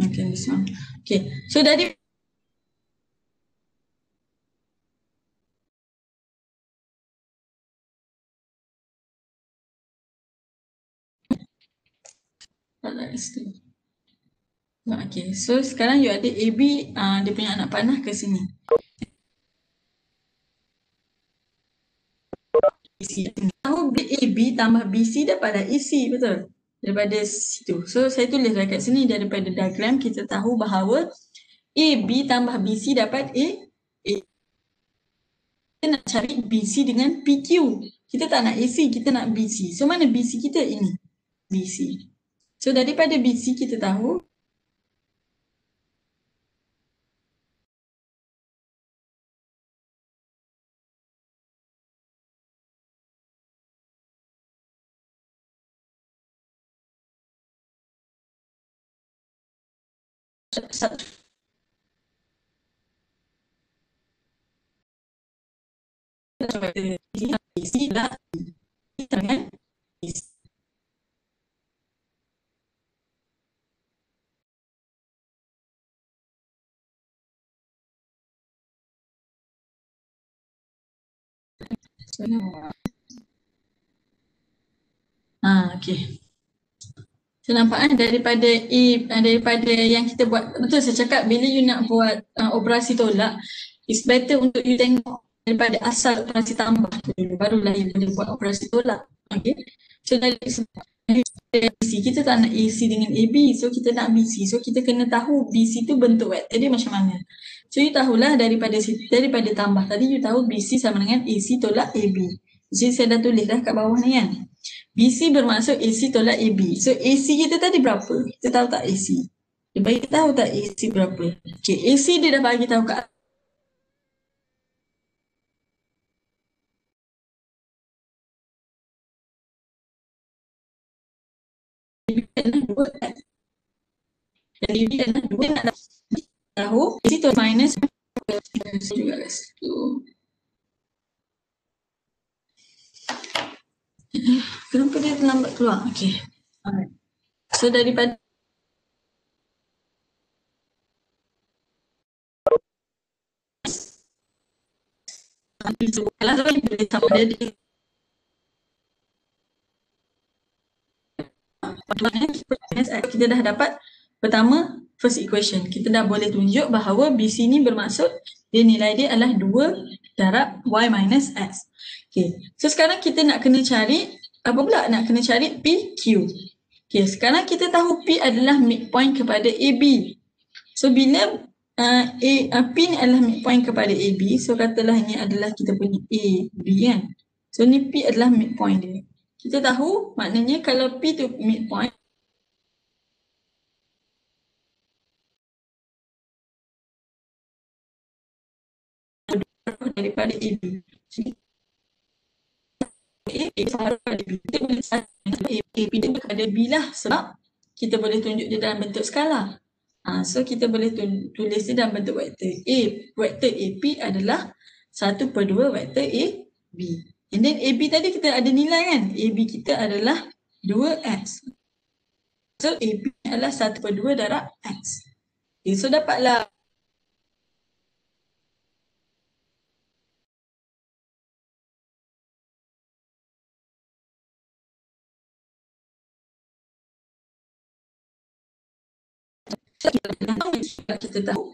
S1: Okay, this one. Okay. So dari okay, so sekarang you ada AB, dia punya anak panah ke sini. Tahu AB tambah BC dapatlah AC, betul? Daripada situ. So saya tulis kat sini daripada diagram kita tahu bahawa AB tambah BC dapat A. Kita nak cari BC dengan PQ. Kita tak nak AC, kita nak BC. So mana BC kita? Ini. BC. So daripada BC kita tahu satu BC lah dengan BC. Okay. So nampak daripada daripada yang kita buat, betul saya cakap bila you nak buat operasi tolak, it's better untuk you tengok daripada asal operasi tambah tu dulu, barulah you boleh buat operasi tolak. Okay. So dari AC, kita tak nak AC dengan AB, so kita nak BC. So kita kena tahu BC tu bentuk vektor dia macam mana. So you tahulah daripada tambah tadi, you tahu BC sama dengan AC tolak AB. Jadi saya dah tulis dah kat bawah ni kan. BC bermaksud AC tolak AB. So AC kita tadi berapa? Kita tahu tak AC? Dia bagi tahu tak AC berapa? Okay, AC dia dah bagi tahu kat jadi dia nak tahu AC tolak minus juga guys. Kenapa dia terlambat keluar? Okay. Alright. So daripada Kalau boleh sama dia kita dah dapat pertama first equation. Kita dah boleh tunjuk bahawa BC ni bermaksud dia nilai dia adalah 2 darab Y minus X. Okay. So sekarang kita nak kena cari apa pula? Nak kena cari PQ. Okay. Sekarang kita tahu P adalah midpoint kepada AB. So bila P ni adalah midpoint kepada AB, so katalah ini adalah kita punya A, B kan. So ni P adalah midpoint dia. Kita tahu maknanya kalau P tu midpoint daripada AB. A sama pada B. Kita boleh cari AB dia kepada B lah sebab kita boleh tunjuk dia dalam bentuk skala. So kita boleh tulis dia dalam bentuk vektor A. Vektor AP adalah 1/2 vektor AB. And then AB tadi kita ada nilai kan? AB kita adalah 2X. So AB adalah 1/2 darab X. Okay, so dapatlah kita tahu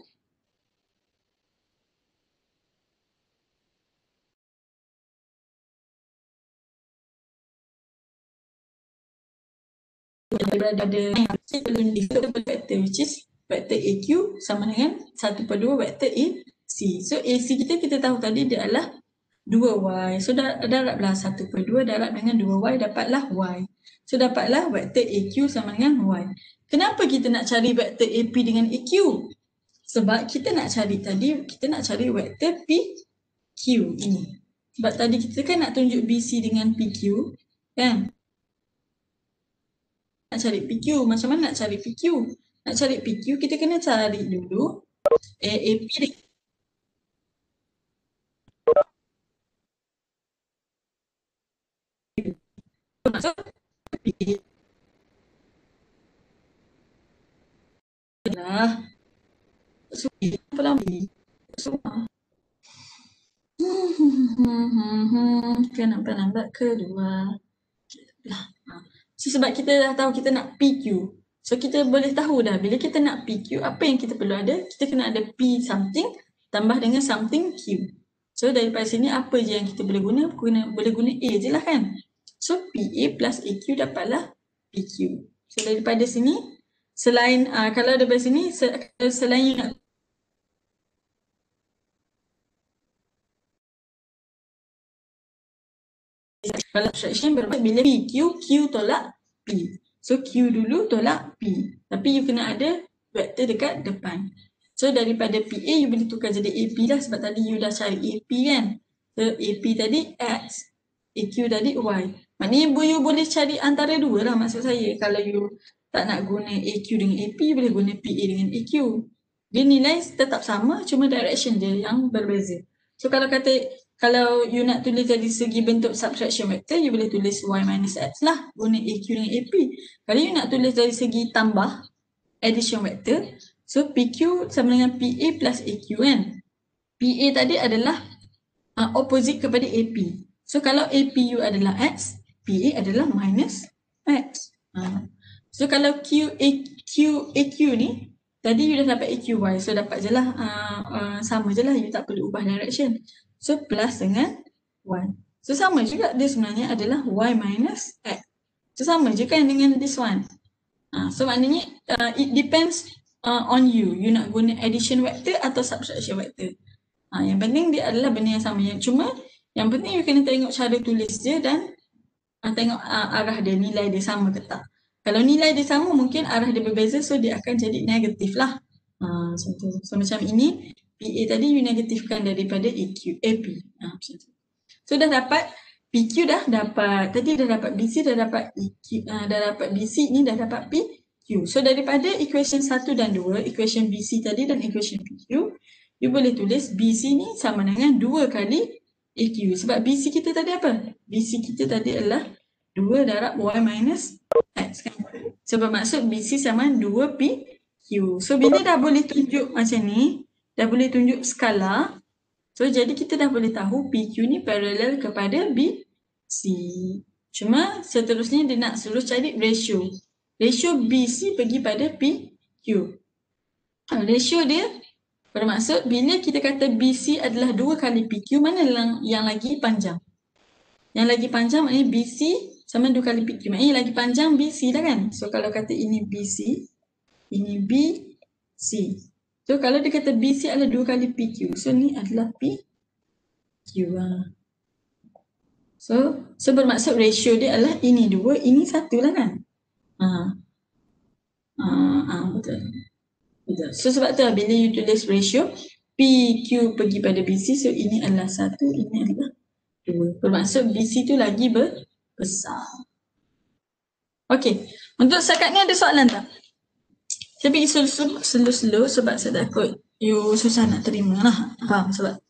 S1: berada vektor which is vektor AQ sama dengan 1/2 vektor AC. So AC kita tahu tadi dia adalah 2Y. So darablah 1/2 darab dengan 2Y dapatlah Y. So dapatlah vektor AQ sama dengan Y. Kenapa kita nak cari vektor AP dengan AQ? Sebab kita nak cari vektor PQ ini. Sebab tadi kita kan nak tunjuk BC dengan PQ kan? Nak cari PQ. Macam mana nak cari PQ? Nak cari PQ kita kena cari dulu AP dia. Maksud P adalah apa lagi? Kenapa lambat kedua? So, sebab kita dah tahu kita nak PQ. So kita boleh tahu dah bila kita nak PQ apa yang kita perlu ada? Kita kena ada P something tambah dengan something Q. So daripada sini apa je yang kita boleh guna? Boleh guna A je lah kan? So PA plus AQ dapatlah PQ. So daripada sini selain kalau daripada sini selain you nak kalau subtraction bermaksud bila PQ, Q tolak P. So Q dulu tolak P. Tapi you kena ada vektor dekat depan. So daripada PA you boleh tukar jadi AP lah sebab tadi you dah cari AP kan. So AP tadi X, AQ tadi Y. Maknanya you boleh cari antara dua lah maksud saya. Kalau you tak nak guna AQ dengan AP, you boleh guna PA dengan AQ. Dia nilai tetap sama cuma direction dia yang berbeza. So kalau you nak tulis dari segi bentuk subtraction vector, you boleh tulis Y minus X lah. Guna AQ dengan AP. Kalau you nak tulis dari segi tambah, addition vector, so PQ sama dengan PA plus AQ kan. PA tadi adalah opposite kepada AP. So kalau AP you adalah X, PA adalah minus X. So kalau AQ ni, tadi you dah dapat AQY. So dapat je lah, sama je lah. You tak perlu ubah direction. So plus dengan 1. So sama juga dia sebenarnya adalah Y minus X. So sama je kan dengan this one. So maknanya it depends on you. You nak guna addition vector atau subtraction vector. Yang penting dia adalah benda yang sama. Cuma yang penting you kena tengok cara tulis dia dan tengok arah dia, nilai dia sama ke tak. Kalau nilai dia sama mungkin arah dia berbeza so dia akan jadi negatif lah. So macam ini PA tadi you negatifkan daripada AP. Macam tu. So dah dapat PQ dah dapat, tadi dah dapat BC, dah dapat EQ, dah dapat BC ni dah dapat PQ. So daripada equation 1 dan 2, equation BC tadi dan equation PQ, you boleh tulis BC ni sama dengan 2 kali AQ. Sebab BC kita tadi apa? BC kita tadi adalah 2 darab Y minus X kan. So bermaksud BC sama 2 PQ. So bila dah boleh tunjuk macam ni, dah boleh tunjuk skala, So jadi kita dah boleh tahu PQ ni parallel kepada BC. Cuma seterusnya dia nak suruh cari ratio. Ratio BC pergi pada PQ. Ratio dia bermaksud bila kita kata BC adalah 2 kali PQ, mana yang lagi panjang? Yang lagi panjang maknanya BC sama 2 kali PQ. Maknanya lagi panjang BC dah kan? So kalau kata ini BC, ini BC. So kalau dia kata BC adalah 2 kali PQ, so ni adalah PQ. So bermaksud ratio dia adalah ini 2, ini 1 lah kan? Betul. So sebab tu bila you tulis ratio PQ pergi pada BC, so ini adalah 1, ini adalah 2. Bermaksud BC tu lagi besar. Okey, untuk setakat ni ada soalan tak? Saya pergi slow-slow sebab saya takut you susah nak terima lah. Faham? Sebab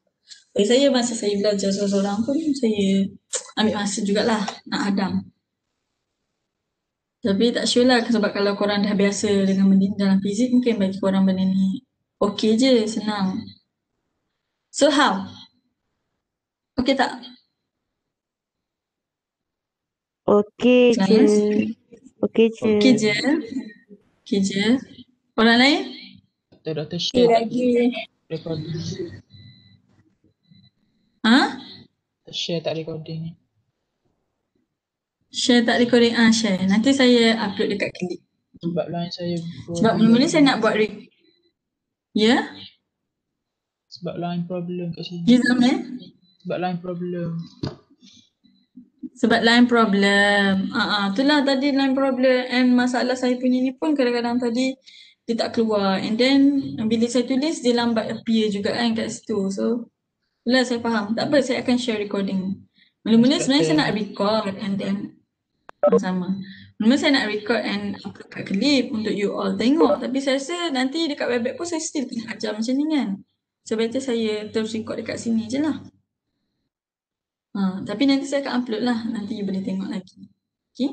S1: saya masa saya belajar seorang-seorang pun saya ambil masa jugalah nak hadam. Tapi tak sure lah sebab kalau korang dah biasa dengan benda ni dalam fizik, mungkin bagi korang benda ni okey je, senang. So how? Okey tak?
S3: Okey je. Okey je.
S1: Okey je. Okey je. Orang lain?
S6: Doktor share
S3: Lagi.
S6: recording. Share tak recording ni.
S1: Share tak recording? Share. Nanti saya upload dekat Clip.
S6: Sebab line saya
S1: Sebab mula-mula saya nak buat ya?
S6: sebab line problem kat sini.
S1: You sama
S6: Sebab line problem.
S1: Sebab line problem. Itulah tadi line problem. And masalah saya punya ni pun kadang-kadang tadi dia tak keluar. And then bila saya tulis dia lambat appear juga kan kat situ. So itulah saya faham. Tak apa, saya akan share recording. Mula-mula sebenarnya saya nak record and then sama. Mula saya nak record and upload kat Clip untuk you all tengok. Tapi saya rasa nanti dekat webback pun saya still kena ajar macam ni kan. So better saya terus record dekat sini je lah. Tapi nanti saya akan upload lah. Nanti you boleh tengok lagi. Okay.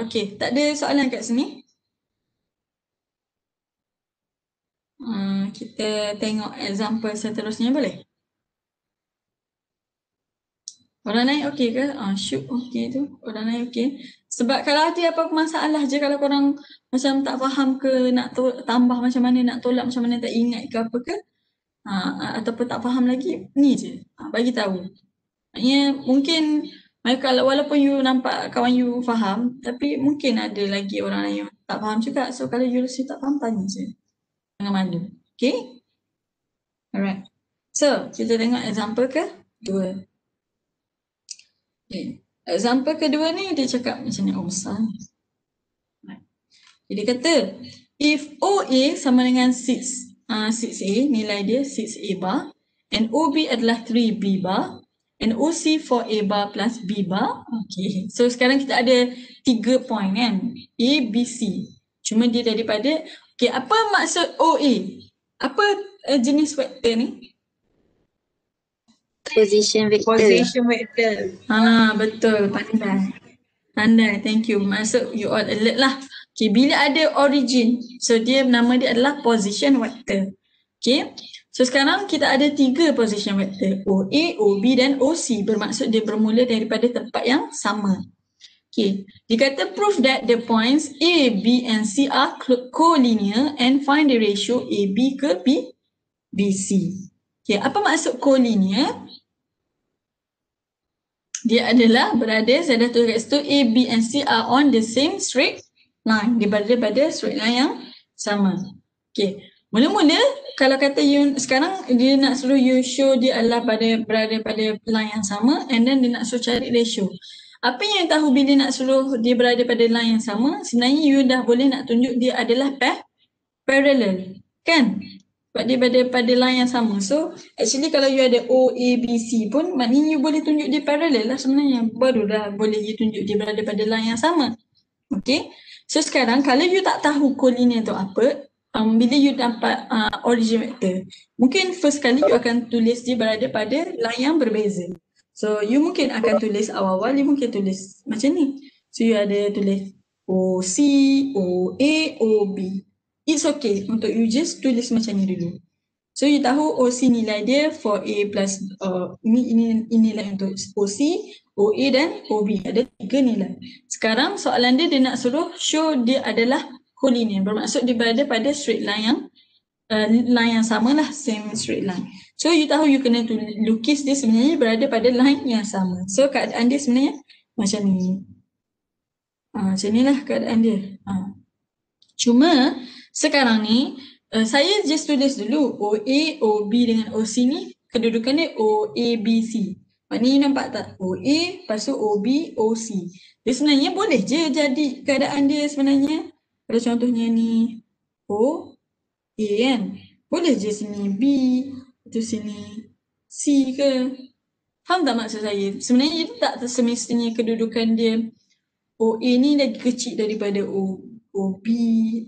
S1: Okay. Tak ada soalan kat sini. Kita tengok example seterusnya boleh? Orang lain okey ke? Shoot okey tu. Orang lain okey. Sebab kalau ada apa-apa masalah je, kalau korang macam tak faham ke, nak tambah macam mana, nak tolak macam mana, tak ingat ke apa ke, ataupun tak faham lagi, ni je. Bagi tahu. Maknanya mungkin kalau walaupun you nampak kawan you faham, tapi mungkin ada lagi orang lain yang tak faham juga. So kalau you rasa tak faham, tanya je. Jangan malu. Okay? Alright. So, kita tengok example kedua. Okay. Example kedua ni dia cakap macam ni. Besar ni. Jadi kata, if OA sama dengan 6A, nilai dia 6A bar, and OB adalah 3B bar, and OC 4A bar plus B bar. Okay. So, sekarang kita ada 3 point kan? A, B, C. Cuma dia daripada, okay, apa maksud OA? Apa jenis vektor ni?
S7: Position vector.
S2: Position vector.
S1: Betul. Pandai. Thank you. Maksud you all alert lah. Okay, bila ada origin, so dia nama dia adalah position vector. Okay. So sekarang kita ada 3 position vector. OA, OB dan OC. Bermaksud dia bermula daripada tempat yang sama. Okay. Dia kata prove that the points A, B and C are collinear and find the ratio AB ke BC. Okay. Apa maksud collinear? Dia adalah berada, saya dah tulis kat situ, A, B and C are on the same straight line. Dia berada pada straight line yang sama. Okay. Mula-mula, kalau kata you, sekarang dia nak suruh you show dia adalah berada pada line yang sama, and then dia nak suruh cari ratio. Apa yang tahu bila nak suruh dia berada pada line yang sama, sebenarnya you dah boleh nak tunjuk dia adalah parallel. Kan? Sebab dia berada pada line yang sama. So, actually kalau you ada O, A, B, C pun, maknanya you boleh tunjuk dia parallel lah sebenarnya. Barulah boleh you tunjuk dia berada pada line yang sama. Okay? So, sekarang kalau you tak tahu collinear tu apa, bila you dapat origin vector, mungkin first kali you akan tulis dia berada pada line yang berbeza. So, you mungkin akan tulis awal-awal, you mungkin tulis macam ni. So, you ada tulis OC, OA, OB. It's okay untuk you just tulis macam ni dulu. So you tahu OC nilai dia 4A plus ini nilai untuk OC, OA dan OB. Ada 3 nilai. Sekarang soalan dia nak suruh show dia adalah collinear. Bermaksud dia berada pada straight line yang sama lah, same straight line. So you tahu you kena lukis dia sebenarnya berada pada line yang sama. So keadaan dia sebenarnya macam ni. Macam ni lah keadaan dia. Cuma sekarang ni saya just tulis dulu OA, OB dengan OC ni kedudukan dia OABC. Maknanya you nampak tak? OA, lepas tu OB, OC. Dia sebenarnya boleh je jadi keadaan dia sebenarnya. Kalau contohnya ni O, A kan? Boleh je sini B, tu sini C ke? Faham tak maksud saya? Sebenarnya itu tak semestinya kedudukan dia OA ni lagi kecil daripada OB,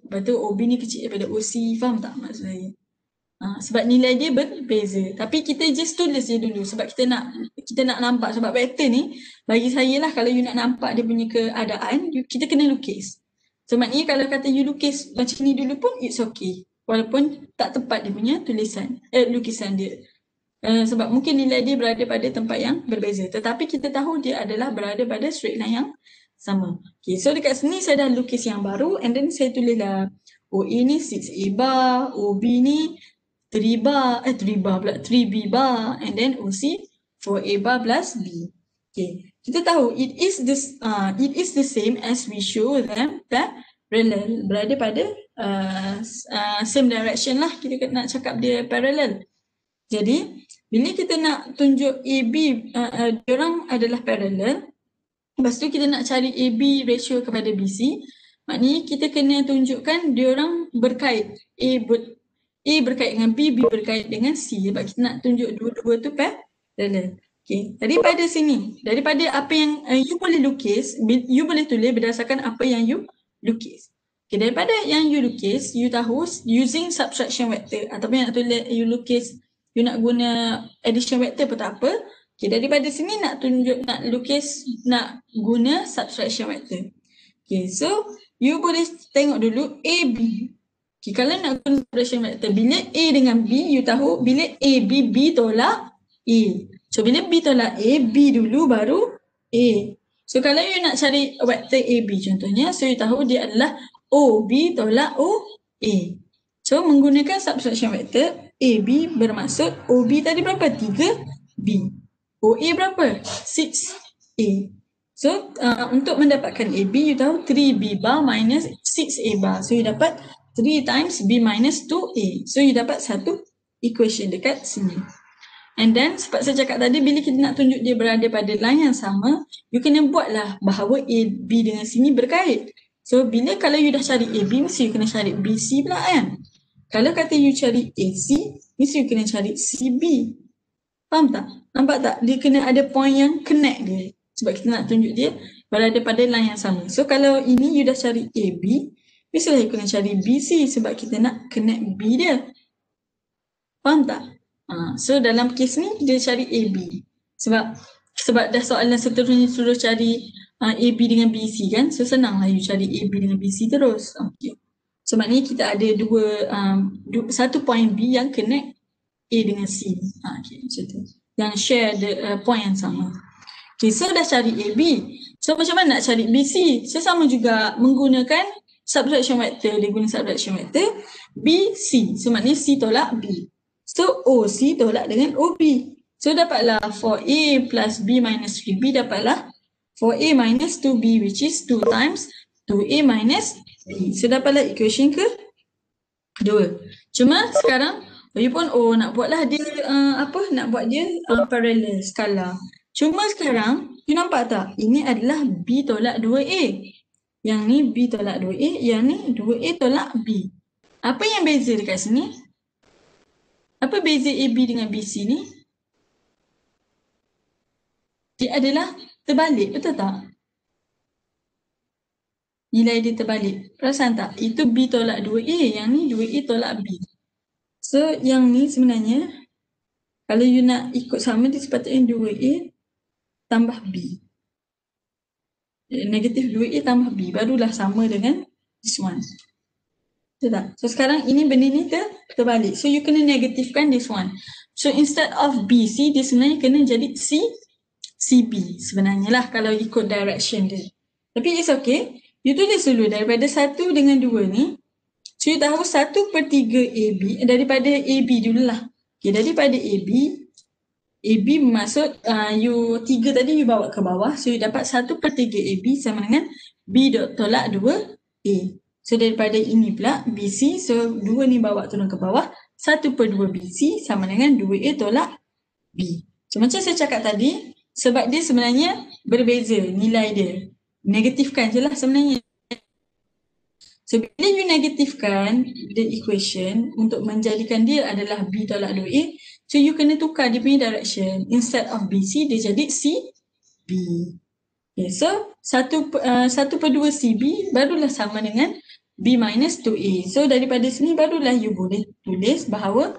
S1: lepas tu OB ni kecil daripada OC. Faham tak maksud saya? Sebab nilai dia berbeza. Tapi kita just tulis je dulu sebab kita nak nampak. Sebab pattern ni bagi saya lah, kalau you nak nampak dia punya keadaan, kita kena lukis. So maknanya kalau kata you lukis macam ni dulu pun it's okay. Walaupun tak tepat dia punya lukisan dia. Sebab mungkin nilai dia berada pada tempat yang berbeza. Tetapi kita tahu dia adalah berada pada straight line yang sama. Okay, so dekat sini saya dah lukis yang baru and then saya tulis lah OA ni 6A bar, OB ni 3B bar and then OC 4A bar plus B. Okay, kita tahu it is the same as we show them parallel, berada pada same direction lah, kita nak cakap dia parallel. Jadi bila kita nak tunjuk AB diorang adalah parallel, lepas tu kita nak cari AB ratio kepada BC, maknanya kita kena tunjukkan diorang berkait. A berkait dengan B, B berkait dengan C. Sebab kita nak tunjuk dua-dua tu parallel. Okay. Daripada sini, daripada apa yang you boleh lukis, you boleh tulis berdasarkan apa yang you lukis. Okay, daripada yang you lukis, you tahu using subtraction vector ataupun yang tulis you lukis, you nak guna addition vector pun tak apa. Okay, daripada sini nak lukis, nak guna subtraction vector. Okay, so you boleh tengok dulu A, B. Okay, kalau nak guna subtraction vector, bila A dengan B, you tahu bila A, B tolak A. So bila B tolak A, B dulu baru A. So kalau you nak cari vektor AB contohnya, so you tahu dia adalah OB tolak OA. So menggunakan subtraction vector, AB bermaksud OB tadi berapa? 3B. OA berapa? 6A. So untuk mendapatkan AB, you tahu 3B bar minus 6A bar. So you dapat 3 times B minus 2A. So you dapat satu equation dekat sini. And then sebab saya cakap tadi, bila kita nak tunjuk dia berada pada line yang sama, you kena buatlah bahawa AB dengan sini berkait. So bila kalau you dah cari AB, mesti you kena cari BC pula kan. Kalau kata you cari AC, mesti you kena cari CB. Faham tak? Nampak tak? Dia kena ada point yang connect dia. Sebab kita nak tunjuk dia berada pada line yang sama. So kalau ini you dah cari AB, mestilah you kena cari BC sebab kita nak connect B dia. Faham tak? So dalam kes ni dia cari AB. Sebab dah soalan seterusnya suruh cari AB dengan BC kan. So senanglah you cari AB dengan BC terus. Okay. So maknanya kita ada satu point B yang connect A dengan C. Okay, macam tu. Yang share the point yang sama. Okay, so dah cari AB. So macam mana nak cari BC? So sama juga menggunakan subtraction vector. Dia guna subtraction vector BC. So maknanya C tolak B. So OC tolak dengan OB. So dapatlah 4A plus B minus 3B dapatlah 4A minus 2B which is 2 times 2A minus B. So dapatlah equation kedua. Cuma sekarang you pun nak buatlah dia nak buat dia parallel skala. Cuma sekarang you nampak tak? Ini adalah B tolak 2A. Yang ni B tolak 2A, yang ni 2A tolak B. Apa yang beza dekat sini? Apa beza AB dengan BC ni? Dia adalah terbalik, betul tak? Nilai dia terbalik. Perasan tak? Itu B tolak 2A, yang ni 2A tolak B. So yang ni sebenarnya kalau you nak ikut sama, dia sepatutnya 2A tambah B. Negatif 2A tambah B, barulah sama dengan this one. Betul tak? So sekarang ini benda ni terbalik. So you kena negatifkan this one. So instead of BC, dia sebenarnya kena jadi CB sebenarnya lah kalau ikut direction dia. Tapi it's okay. You tulis dulu daripada 1 dengan 2 ni. So you tahu 1/3 AB, daripada AB dululah. Okay, daripada AB bermaksud you 3 tadi you bawa ke bawah. So you dapat 1/3 AB sama dengan B tolak 2A. So daripada ini pula BC, so 2 ni bawa turun ke bawah. 1/2 BC sama dengan 2A tolak B. So macam saya cakap tadi, sebab dia sebenarnya berbeza nilai dia. Negatifkan je lah sebenarnya. So bila you negatifkan the equation untuk menjadikan dia adalah B tolak 2A, so you kena tukar dia punya direction. Instead of BC, dia jadi CB. Okay, so 1/2 CB barulah sama dengan B minus 2A. So daripada sini barulah you boleh tulis bahawa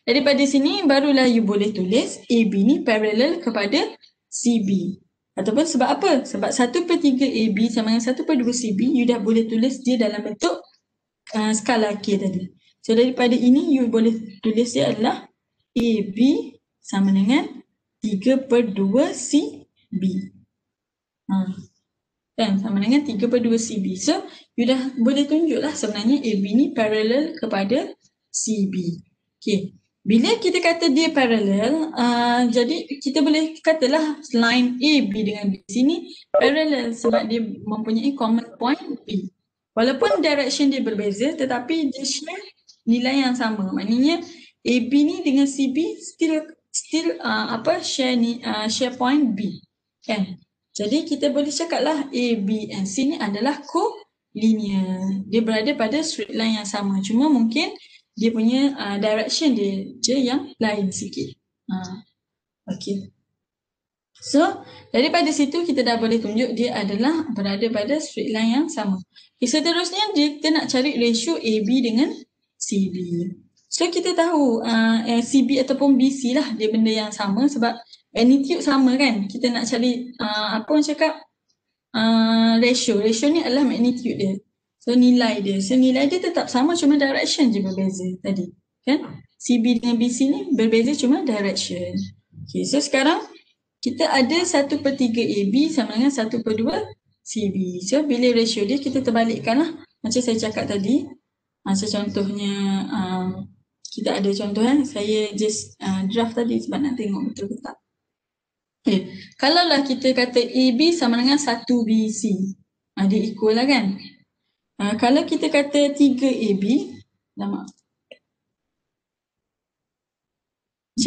S1: daripada sini barulah you boleh tulis AB ni parallel kepada CB. Ataupun sebab apa? Sebab 1/3 AB sama dengan 1/2 CB, you dah boleh tulis dia dalam bentuk skala K tadi. So daripada ini you boleh tulis dia adalah AB sama dengan 3/2 CB. Kan? Sama dengan 3/2 CB. So you dah boleh tunjuklah sebenarnya AB ni parallel kepada CB. Okay. Bila kita kata dia parallel, jadi kita boleh katalah line AB dengan BC ni parallel sebab dia mempunyai common point B. Walaupun direction dia berbeza tetapi dia share nilai yang sama. Maknanya AB ni dengan CB still share point B. Kan? Jadi kita boleh cakaplah A, B and C ni adalah co-linear. Dia berada pada straight line yang sama. Cuma mungkin dia punya direction dia je yang lain sikit. Okay. So, daripada situ kita dah boleh tunjuk dia adalah berada pada straight line yang sama. Okay, seterusnya kita nak cari ratio AB dengan CB. So, kita tahu CB ataupun BC lah dia benda yang sama sebab magnitude sama kan. Kita nak cari apa orang cakap ratio. Ratio ni adalah magnitude dia. So nilai dia. So nilai dia tetap sama cuma direction je berbeza tadi. Kan? CB dengan BC ni berbeza cuma direction. Okay, so sekarang kita ada 1/3 AB sama dengan 1/2 CB. So bila ratio dia kita terbalikkan lah. Macam saya cakap tadi. Macam contohnya kita ada contoh kan. Saya just draft tadi sebab nak tengok betul ke tak. Okay. Kalaulah kita kata AB sama dengan 1 BC. Dia equal lah kan. Kalau kita kata 3AB, macam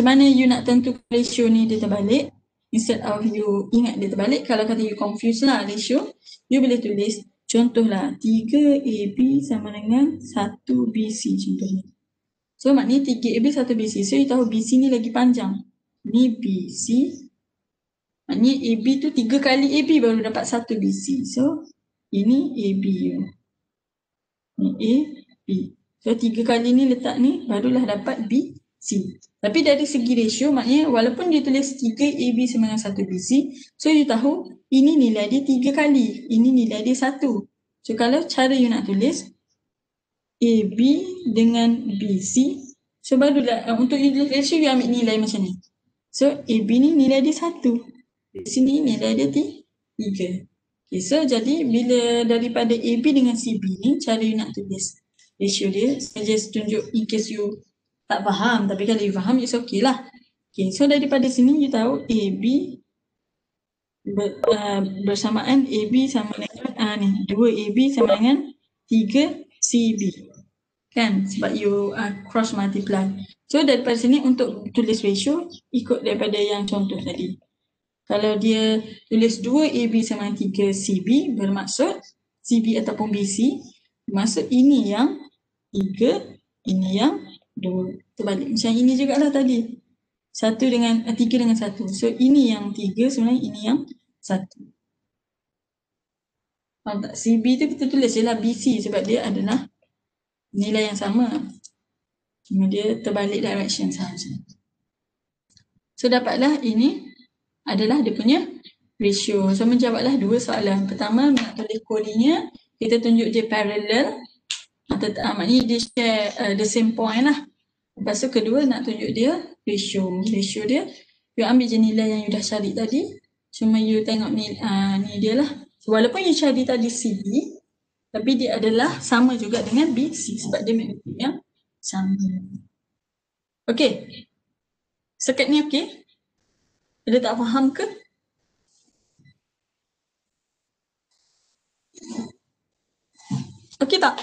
S1: mana you nak tentukan ratio ni dia terbalik? Instead of you ingat dia terbalik, kalau kata you confuse lah ratio, you boleh tulis contohlah 3AB sama dengan 1BC contohnya. So maknanya 3AB 1BC. So you tahu BC ni lagi panjang. Ni BC. Maknanya AB tu 3 kali AB baru dapat 1BC. So ini AB you. Ni A, B. So 3 kali ni letak ni barulah dapat B, C. Tapi dari segi ratio maknanya walaupun dia tulis 3AB sama dengan 1BC, so you tahu ini nilai dia 3 kali, ini nilai dia 1. So kalau cara you nak tulis AB dengan BC, so barulah untuk you tulis ratio you ambil nilai macam ni. So AB ni nilai dia 1. Di sini nilai dia 3. Okay, so jadi bila daripada AB dengan CB ni, cara you nak tulis ratio dia, saya just tunjuk in case you tak faham. Tapi kalau you faham, it's okay lah. Okay, so daripada sini you tahu AB bersamaan AB sama dengan 2AB sama dengan 3CB. Kan? Sebab you cross multiply. So daripada sini untuk tulis ratio, ikut daripada yang contoh tadi. Kalau dia tulis 2AB sama dengan 3CB, bermaksud CB ataupun BC, bermaksud ini yang 3, ini yang 2. Terbalik. Macam ini jugalah tadi. 3 dengan 1. So ini yang 3, sebenarnya ini yang 1. Faham tak? CB tu kita tulis je lah BC sebab dia adalah nilai yang sama. Cuma dia terbalik direction sahaja. So dapatlah ini adalah dia punya ratio. So menjawablah dua soalan. Pertama nak tulis kodenya, kita tunjuk dia parallel. Maknanya dia share the same point lah. Lepas tu kedua nak tunjuk dia ratio. Ratio dia, you ambil je nilai yang you dah cari tadi. Cuma you tengok ni dia lah. Walaupun you cari tadi C, tapi dia adalah sama juga dengan BC sebab dia magnitude yang sama. Okay. Setakat ni okay? Ada tak faham ke? Okay tak?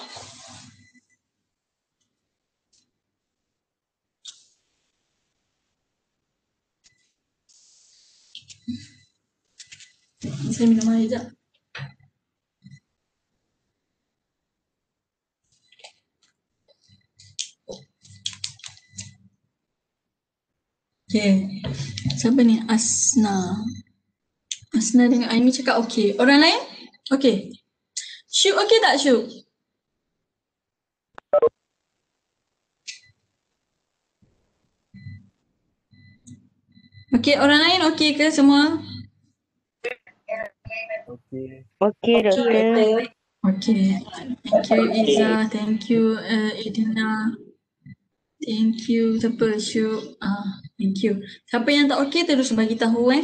S1: Saya minum air sekejap. Okay. Siapa ni? Asna. Asna dengan Aimi cakap okay. Orang lain? Okay. Syuk okay tak Syuk? Okay, orang lain okay ke semua?
S3: Okey, doktor.
S1: Okay. Thank you Iza. Thank you Edina. Thank you. Siapa Syuk? Thank you. Siapa yang tak okay terus bagi tahu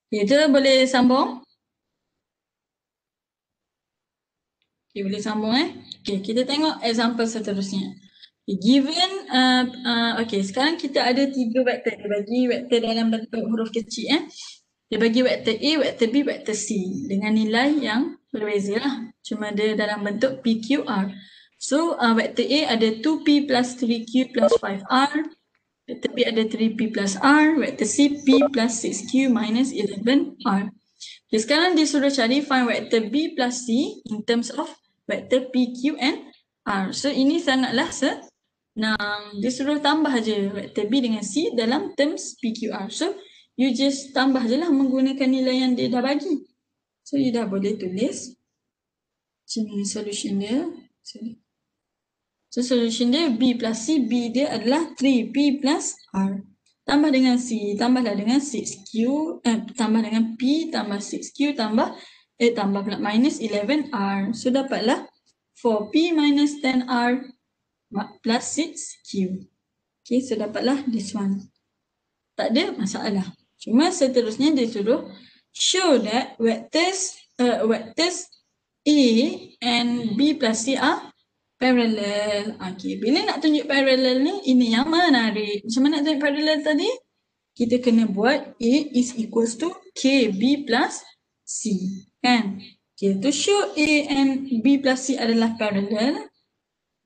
S1: Okay, tu boleh sambung? Okay, boleh sambung Okay, kita tengok example seterusnya. Okay, given, okay, sekarang kita ada 3 vektor. Dia bagi vektor dalam bentuk huruf kecil Dia bagi vektor A, vektor B, vektor C dengan nilai yang berbeza lah. Cuma dia dalam bentuk PQR. So, vektor A ada 2P plus 3Q plus 5R. Vektor B ada 3P plus R. Vektor C, P plus 6Q minus 11R. Okay, sekarang dia suruh cari find vektor B plus C in terms of vektor P, Q and R. So, ini sangatlah senang. Dia suruh tambah je vektor B dengan C dalam terms PQR. So, you just tambah je lah menggunakan nilai yang dia dah bagi. So, you dah boleh tulis macam ni solution dia. So, solution dia B plus C. B dia adalah 3P plus R. Tambah dengan C. Tambahlah dengan 6Q. Tambah dengan P. Tambah 6Q. Tambah pula minus 11R. So, dapatlah 4P minus 10R plus 6Q. Okay, so dapatlah this one. Tak ada masalah. Cuma seterusnya dia suruh show that vectors A and B plus C are parallel. Okay, bila nak tunjuk parallel ni, ini yang menarik. Macam mana nak tunjuk parallel tadi? Kita kena buat A is equals to KB plus C. Kan? Okay, to show A and B plus C adalah parallel.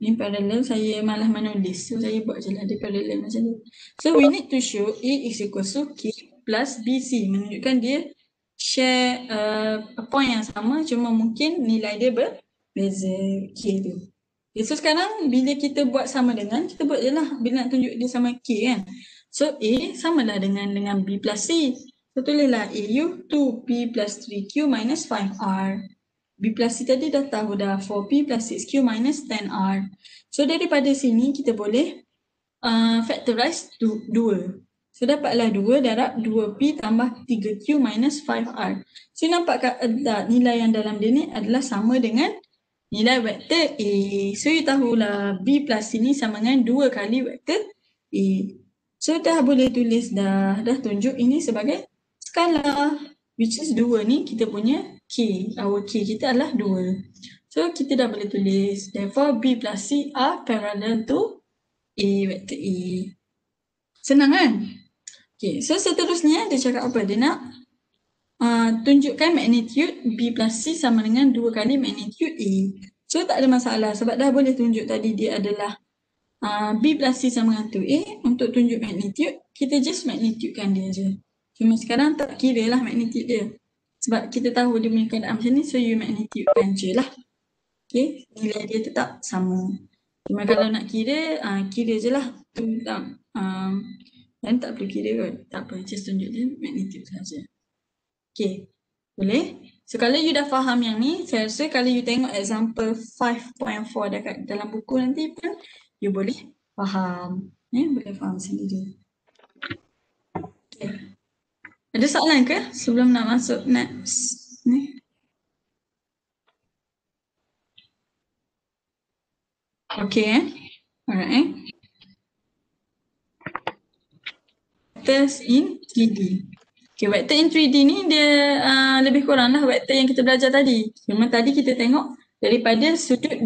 S1: Ni parallel, saya malah menulis. So, saya buat je lah dia parallel macam ni. So, we need to show A is equals to K plus BC. Menunjukkan dia share point yang sama, cuma mungkin nilai dia berbeza K tu. Okay, so, sekarang bila kita buat sama dengan, kita buat je lah bila nak tunjuk dia sama K kan. So, A samalah dengan B plus C. So, tulislah AU 2P plus 3Q minus 5R. B plus C tadi dah tahu dah 4P plus 6Q minus 10R. So daripada sini kita boleh factorize 2. So dapatlah 2 darab 2P tambah 3Q minus 5R. So nampak tak nilai yang dalam dia ni adalah sama dengan nilai vektor A. So you tahulah B plus C ni sama dengan 2 kali vektor A. So dah boleh tulis dah tunjuk ini sebagai skala. Which is 2 ni kita punya K. Our K kita adalah 2. So kita dah boleh tulis. Therefore B plus C are parallel to A vector A. Senang kan? Okay, so seterusnya dia cakap apa? Dia nak tunjukkan magnitude B plus C sama dengan 2 kali magnitude A. So tak ada masalah sebab dah boleh tunjuk tadi dia adalah B plus C sama dengan 2A. Untuk tunjuk magnitude, kita just magnitudekan dia je. Cuma sekarang tak kira lah magnitude dia. Sebab kita tahu dia punya keadaan macam ni, so you magnitudekan je lah. Okay, nilai dia tetap sama. Cuma kalau nak kira, kira je lah. Dan tak perlu kira kot. Tak apa, just tunjuk dia magnitude saja. Okay, boleh? So kalau you dah faham yang ni, saya rasa kalau you tengok example 5.4 dekat dalam buku nanti pun, you boleh faham. Boleh faham sendiri. Okay. Ada soalan ke sebelum nak masuk next ni? Okay. Alright. Vectors in 3D. Okay, vector in 3D ni dia lebih kurang lah vector yang kita belajar tadi. Cuma tadi kita tengok daripada sudut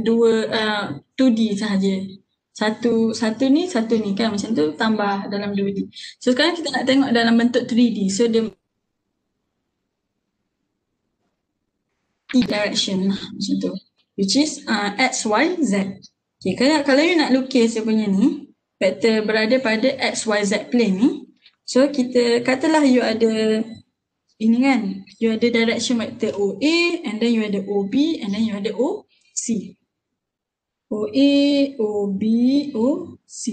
S1: 2D sahaja. Satu ni kan macam tu tambah dalam 2D. So sekarang kita nak tengok dalam bentuk 3D. So dia direction lah macam tu. Which is X, Y, Z. Okay, kalau you nak lukis dia punya ni, vektor berada pada X, Y, Z plane ni. So kita katalah you ada ini kan, you ada direction vector OA and then you ada OB and then you ada OC. OA, OB, OC.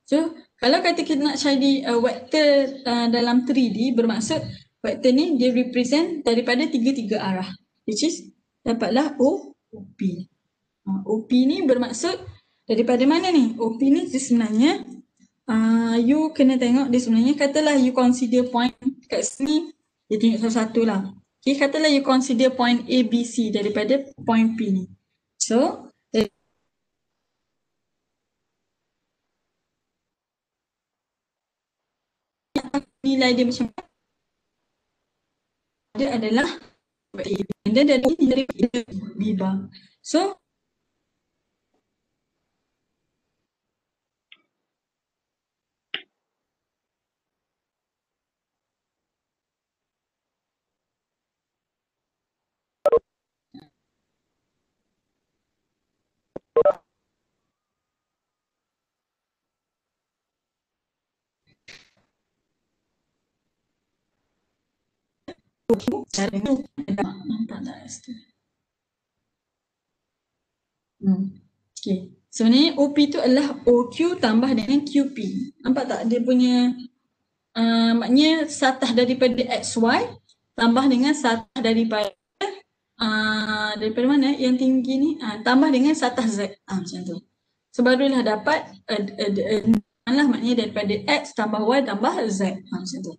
S1: So kalau kata kita nak cari vektor dalam 3D, bermaksud vektor ni dia represent daripada tiga-tiga arah. Which is dapatlah OP. OP ni bermaksud daripada mana ni? OP ni sebenarnya you kena tengok dia sebenarnya, katalah you consider point kat sini, dia tunjuk satu-satu lah. Okay, katalah you consider point A, B, C daripada point P ni. So nilai dia macam mana? Dia adalah A. And then dari B bar. So nampak tak rasa? Okay. Sebenarnya OP tu adalah OQ tambah dengan QP. Nampak tak dia punya maknanya satah daripada XY tambah dengan satah daripada mana yang tinggi ni tambah dengan satah Z. Macam tu. So barulah dapat lah maknanya daripada X tambah Y tambah Z. Macam tu.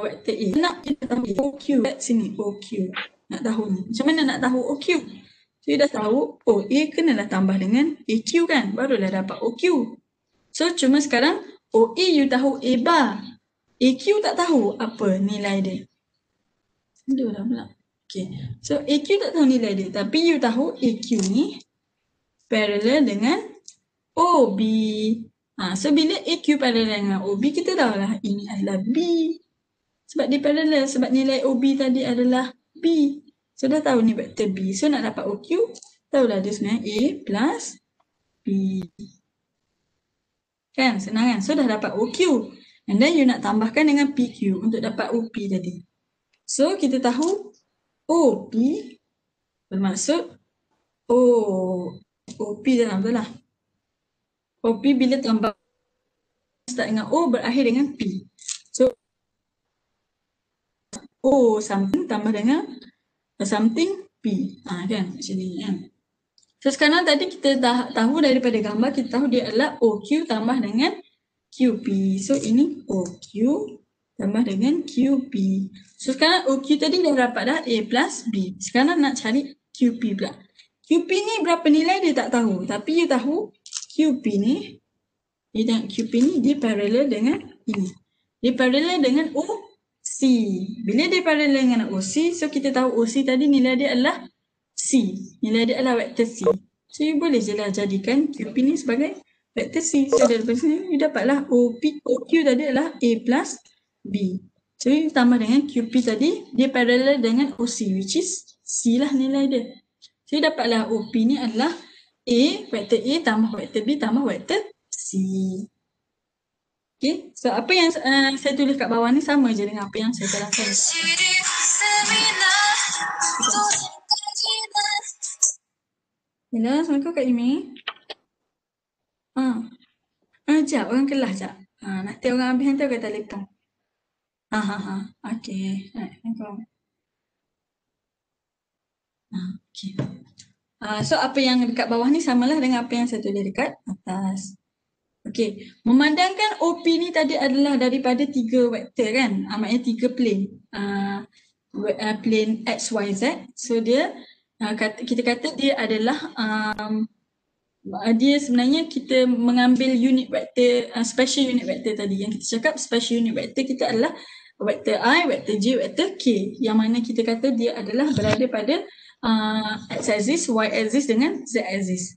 S1: Vektor A. Nak kita tahu OQ kat sini, OQ. Nak tahu ni. Macam mana nak tahu OQ? So, you dah tahu OA kenalah tambah dengan AQ kan? Barulah dapat OQ. So, cuma sekarang OA you tahu A bar. AQ tak tahu apa nilai dia. Aduh dah pula. Okay. So, AQ tak tahu nilai dia. Tapi you tahu AQ ni parallel dengan OB. So bila AQ parallel dengan OB, kita tahulah ini adalah B. Sebab dia parallel, sebab nilai OB tadi adalah B. So dah tahu ni vektor B. So nak dapat OQ, tahulah dia sebenarnya A plus B. Kan, senang kan? So dah dapat OQ. And then you nak tambahkan dengan PQ untuk dapat OP tadi. So kita tahu OP bermaksud OP dalam tu lah. OP bila tambah start dengan O berakhir dengan P. So O something tambah dengan something P. Kan macam ni kan. So sekarang tadi kita dah tahu daripada gambar, kita tahu dia adalah OQ tambah dengan QP. So ini OQ tambah dengan QP. So sekarang OQ tadi dah dapat dah A plus B. Sekarang nak cari QP pula. QP ni berapa nilai dia tak tahu. Tapi you tahu QP ni, dia tengok QP ni dia parallel dengan ini. Dia parallel dengan OC. Bila dia parallel dengan OC, so kita tahu OC tadi nilai dia adalah C. Nilai dia adalah vektor C. So you boleh je lah jadikan QP ni sebagai vektor C. So daripada sini you dapatlah OQ tadi adalah A plus B. So you tambah dengan QP tadi, dia parallel dengan OC which is C lah nilai dia. So you dapatlah OP ni adalah A, vektor A tambah vektor B tambah vektor C. Okay, so apa yang saya tulis kat bawah ni sama je dengan apa yang saya terangkan. Hello, Assalamualaikum Kak Imi. Sekejap, orang kelas sekejap. Nanti orang habis nanti orang telefon. Okay. Okay. So apa yang dekat bawah ni samalah dengan apa yang saya tulis dekat atas. Okay. Memandangkan OP ni tadi adalah daripada 3 vektor kan? Maknanya 3 plane. Plane X, Y, Z. So dia, kita kata dia adalah dia sebenarnya kita mengambil unit vektor, special unit vektor tadi. Yang kita cakap special unit vektor kita adalah vektor I, vektor J, vektor K. Yang mana kita kata dia adalah berada pada X-axis, Y-axis dengan Z-axis.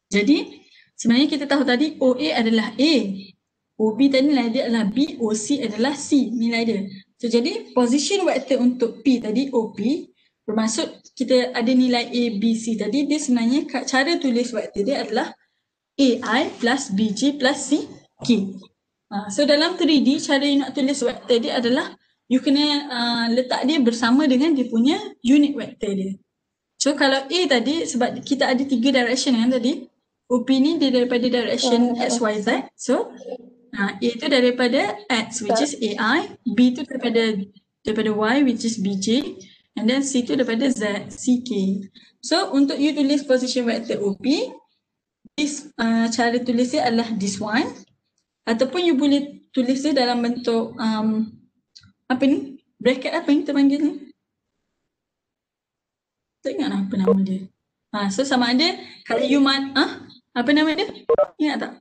S1: Jadi sebenarnya kita tahu tadi OA adalah A, OB tadi nilai dia adalah B, OC adalah C nilai dia. So jadi position vektor untuk P tadi OP bermaksud kita ada nilai A, B, C tadi, dia sebenarnya cara tulis vektor dia adalah AI plus BJ plus C, K. So dalam 3D cara you nak tulis vektor dia adalah you kena letak dia bersama dengan dia punya unit vektor dia. So kalau A tadi sebab kita ada 3 direction kan tadi, OP ni dia daripada direction X, Y, Z. So A tu daripada X which is AI, B tu daripada Y which is BJ, and then C tu daripada Z, CK. So untuk you tulis position vector OP, this cara tulis dia adalah this one. Ataupun you boleh tulis dia dalam bentuk apa ni? Bracket apa yang kita panggil ni? Tak ingat lah apa nama dia. So sama ada kalau you apa nama dia? Ingat tak?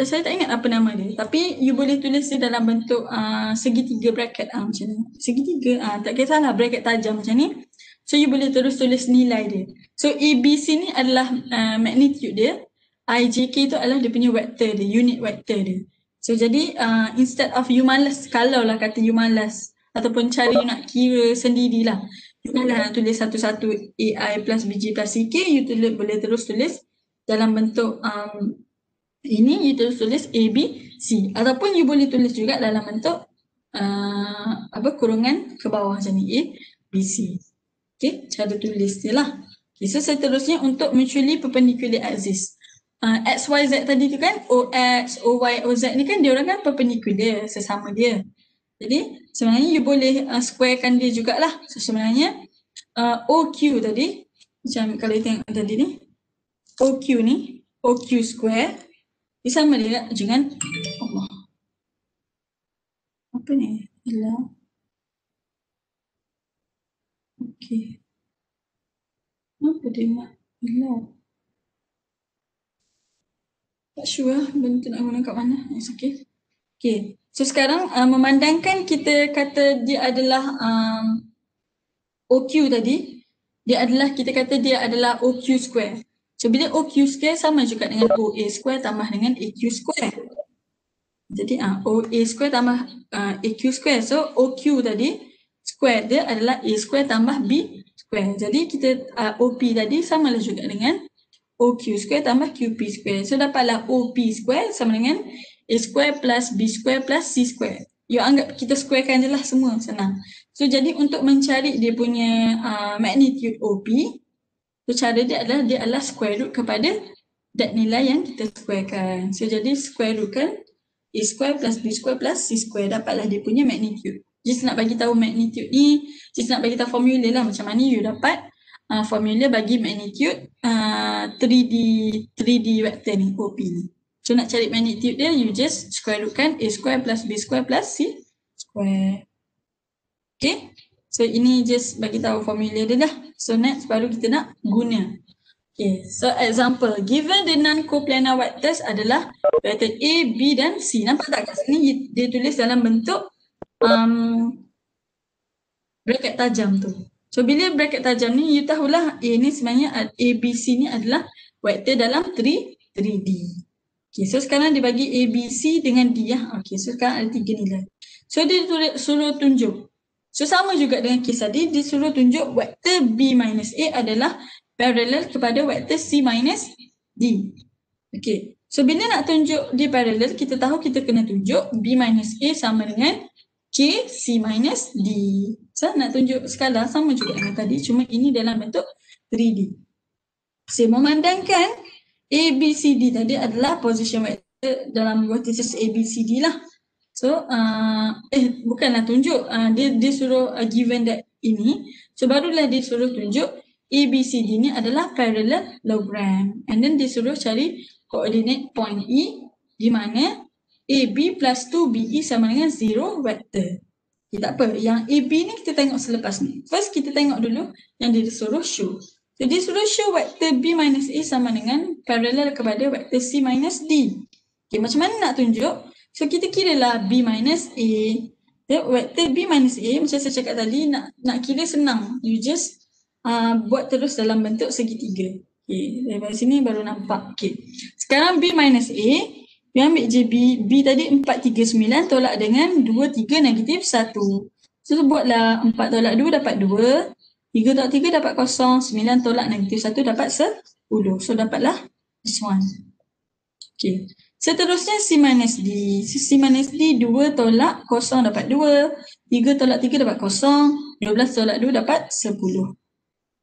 S1: Saya tak ingat apa nama dia. Tapi you boleh tulis dia dalam bentuk segitiga bracket macam ni. Segitiga, tak kisahlah bracket tajam macam ni. So you boleh terus tulis nilai dia. So ABC ni adalah magnitude dia. IJK tu adalah dia punya vektor dia, unit vektor dia. So jadi instead of you malas, kalau lah kata you malas ataupun cara you nak kira sendirilah, you malas nak tulis satu-satu AI plus BJ plus CK, you boleh terus tulis dalam bentuk ini, you tulis A, B, C. Ataupun you boleh tulis juga dalam bentuk kurungan ke bawah macam ni, A, B, C. Okay, cara tulis dia lah. Okay, so seterusnya untuk mutually perpendicular axis. X, Y, Z tadi tu kan, OX, OY, OZ ni kan dia orang kan perpendicular, sesama dia. Jadi sebenarnya you boleh squarekan dia jugalah. So sebenarnya OQ tadi, macam kalau you tengok tadi ni, OQ ni, OQ square, dia sama dia dengan Allah. Apa ni? Hilang. Okey. Apa dia nak hilang? Tak sure bentuk nak guna kat mana. It's okay. Okay. So sekarang memandangkan kita kata dia adalah OQ tadi, dia adalah kita kata dia adalah OQ square. So bila OQ square sama juga dengan OA square tambah dengan AQ square. Jadi OA square tambah AQ square. So OQ tadi square dia adalah A square tambah B square. Jadi kita OP tadi samalah juga dengan OQ square tambah QP square. So dapatlah OP square sama dengan A square plus B square plus C square. You anggap kita squarekan je lah semua, senang. So jadi untuk mencari dia punya magnitude OP, so cara dia adalah square root kepada that nilai yang kita squarekan. So jadi square root kan A square plus B square plus C square, dapatlah dia punya magnitude. Just nak bagi tahu magnitude ni, just nak bagi tahu formula lah macam mana you dapat formula bagi magnitude 3D vector ni, OP ni. So nak cari magnitude dia, you just square root kan A square plus B square plus C square. Okay, so ini just bagi tahu formula dia dah. So next baru kita nak guna. Okay, so example, given the non-coplanar vectors adalah vector A, B dan C. Nampak tak kat sini dia tulis dalam bentuk bracket tajam tu. So bila bracket tajam ni, you tahulah A ni sebenarnya A, B, C ni adalah vektor dalam 3D. Okay, so sekarang dia bagi A, B, C dengan D ya. Okay, so sekarang ada 3 nilai. So dia suruh tunjuk. So sama juga dengan kes tadi, dia suruh tunjuk vektor B minus A adalah parallel kepada vektor C minus D. Okay, so bila nak tunjuk dia parallel, kita tahu kita kena tunjuk B minus A sama dengan K C minus D. So nak tunjuk skala sama juga dengan tadi, cuma ini dalam bentuk 3D. Saya memandangkan ABCD tadi adalah position vector dalam vertices ABCD lah. So, bukanlah tunjuk. Dia suruh given that ini. So, barulah dia suruh tunjuk ABCD ni adalah parallelogram. And then dia suruh cari coordinate point E di mana AB plus 2BE sama dengan 0 vector. Okay, tak apa. Yang AB ni kita tengok selepas ni. First kita tengok dulu yang dia suruh show. So, dia suruh show vector B minus A sama dengan parallel kepada vector C minus D. Okay, macam mana nak tunjuk? So, kita kiralah B minus A. Vector B minus A macam saya cakap tadi nak kira senang. You just buat terus dalam bentuk segitiga. Okay, dari sini baru nampak. Okay. Sekarang B minus A. You ambil je B tadi 4, 3, 9 tolak dengan 2, 3, negatif 1. So, buatlah 4 tolak 2 dapat 2. 3 tolak 3 dapat 0. 9 tolak negatif 1 dapat 10. So, dapatlah this one. Okay. Seterusnya C minus D. C minus D 2 tolak 0 dapat 2. 3 tolak 3 dapat 0. 12 tolak 2 dapat 10.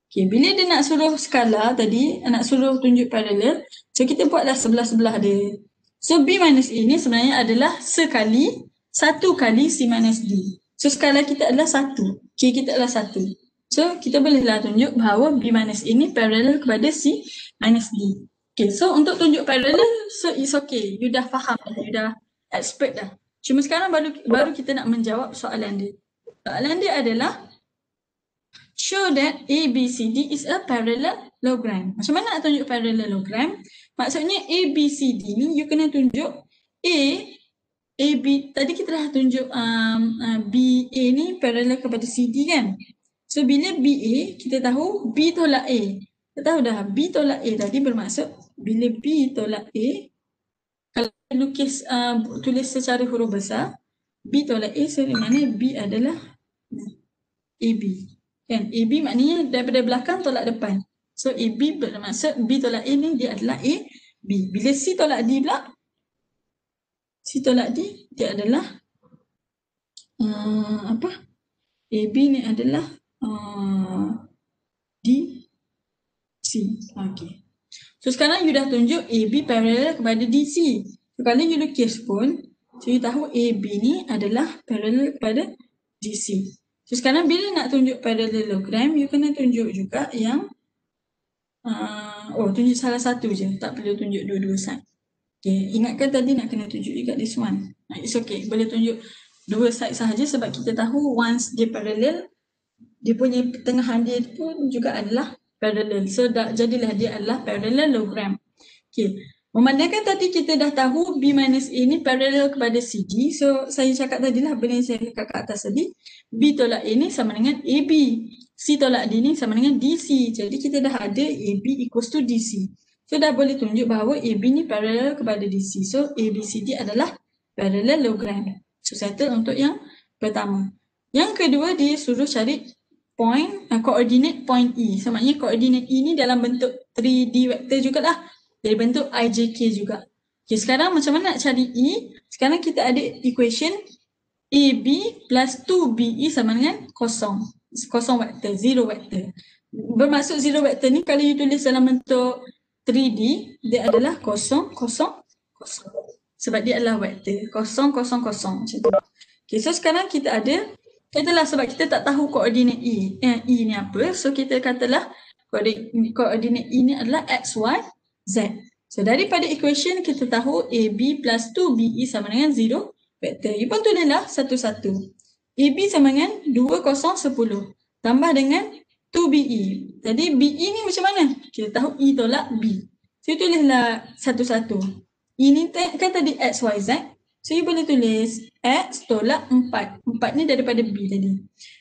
S1: Okay. Bila dia nak suruh skala tadi, nak suruh tunjuk paralel. So, kita buatlah sebelah-sebelah dia. So, B minus A ni sebenarnya adalah 1 kali C minus D. So, skala kita adalah 1. K kita adalah 1. So, kita bolehlah tunjuk bahawa B minus A ni parallel kepada C minus D. Okay, so untuk tunjuk parallel, so it's okay. You dah faham dah, you dah expert dah. Cuma sekarang baru kita nak menjawab soalan dia. Soalan dia adalah show that ABCD is a parallelogram. Macam mana nak tunjuk parallelogram? Maksudnya ABCD ni you kena tunjuk AB. Tadi kita dah tunjuk BA ni parallel kepada CD kan? So bila BA kita tahu B tolak A. Kita tahu dah B tolak A tadi bermaksud bila B tolak A, kalau lukis tulis secara huruf besar, B tolak A, so di mana B adalah AB. Kan? AB maknanya daripada belakang tolak depan. So AB bermaksud B tolak A ni dia adalah A, B. Bila C tolak D pula, C tolak D dia adalah AB ni adalah D, C. Okay. So sekarang you dah tunjuk AB parallel kepada DC. So kalau you lukis pun, so you tahu AB ni adalah parallel kepada DC. So sekarang bila nak tunjuk parallelogram, you kena tunjuk juga yang tunjuk salah satu je. Tak perlu tunjuk dua-dua side. Okay, ingatkan tadi nak kena tunjuk juga this one. It's okay, boleh tunjuk dua side sahaja sebab kita tahu once dia parallel, dia punya pertengahan dia pun juga adalah parallel. So jadilah dia adalah parallelogram. Okay. Memandangkan tadi kita dah tahu B minus A ni parallel kepada CD. So saya cakap tadilah benda yang saya cakap kat atas tadi. B tolak A ni sama dengan AB. C tolak D ni sama dengan DC. Jadi kita dah ada AB equals to DC. So dah boleh tunjuk bahawa AB ni parallel kepada DC. So ABCD adalah parallelogram. So settle untuk yang pertama. Yang kedua dia suruh cari point, coordinate point E. So maknanya coordinate E ni dalam bentuk 3D vector jugalah. Dari bentuk IJK juga. Okay, sekarang macam mana nak cari E? Sekarang kita ada equation AB plus 2BE sama dengan kosong. Kosong vector, 0 vector. Bermaksud 0 vector ni kalau you tulis dalam bentuk 3D, dia adalah kosong, kosong, kosong. Sebab dia adalah vector. Kosong, kosong, kosong. Macam tu. Okay, so sekarang kita ada, katalah sebab kita tak tahu koordinat E. E ni apa? So kita katalah koordinat E ni adalah X, Y, Z. So daripada equation kita tahu AB plus 2BE sama dengan 0 vector. You pun tulislah satu-satu. AB sama dengan 2, 0, 10. Tambah dengan 2BE. Jadi BE ni macam mana? Kita tahu E tolak B. So you tulislah satu-satu. E ni kan tadi X, Y, Z. So you boleh tulis X tolak 4. 4 ni daripada B tadi.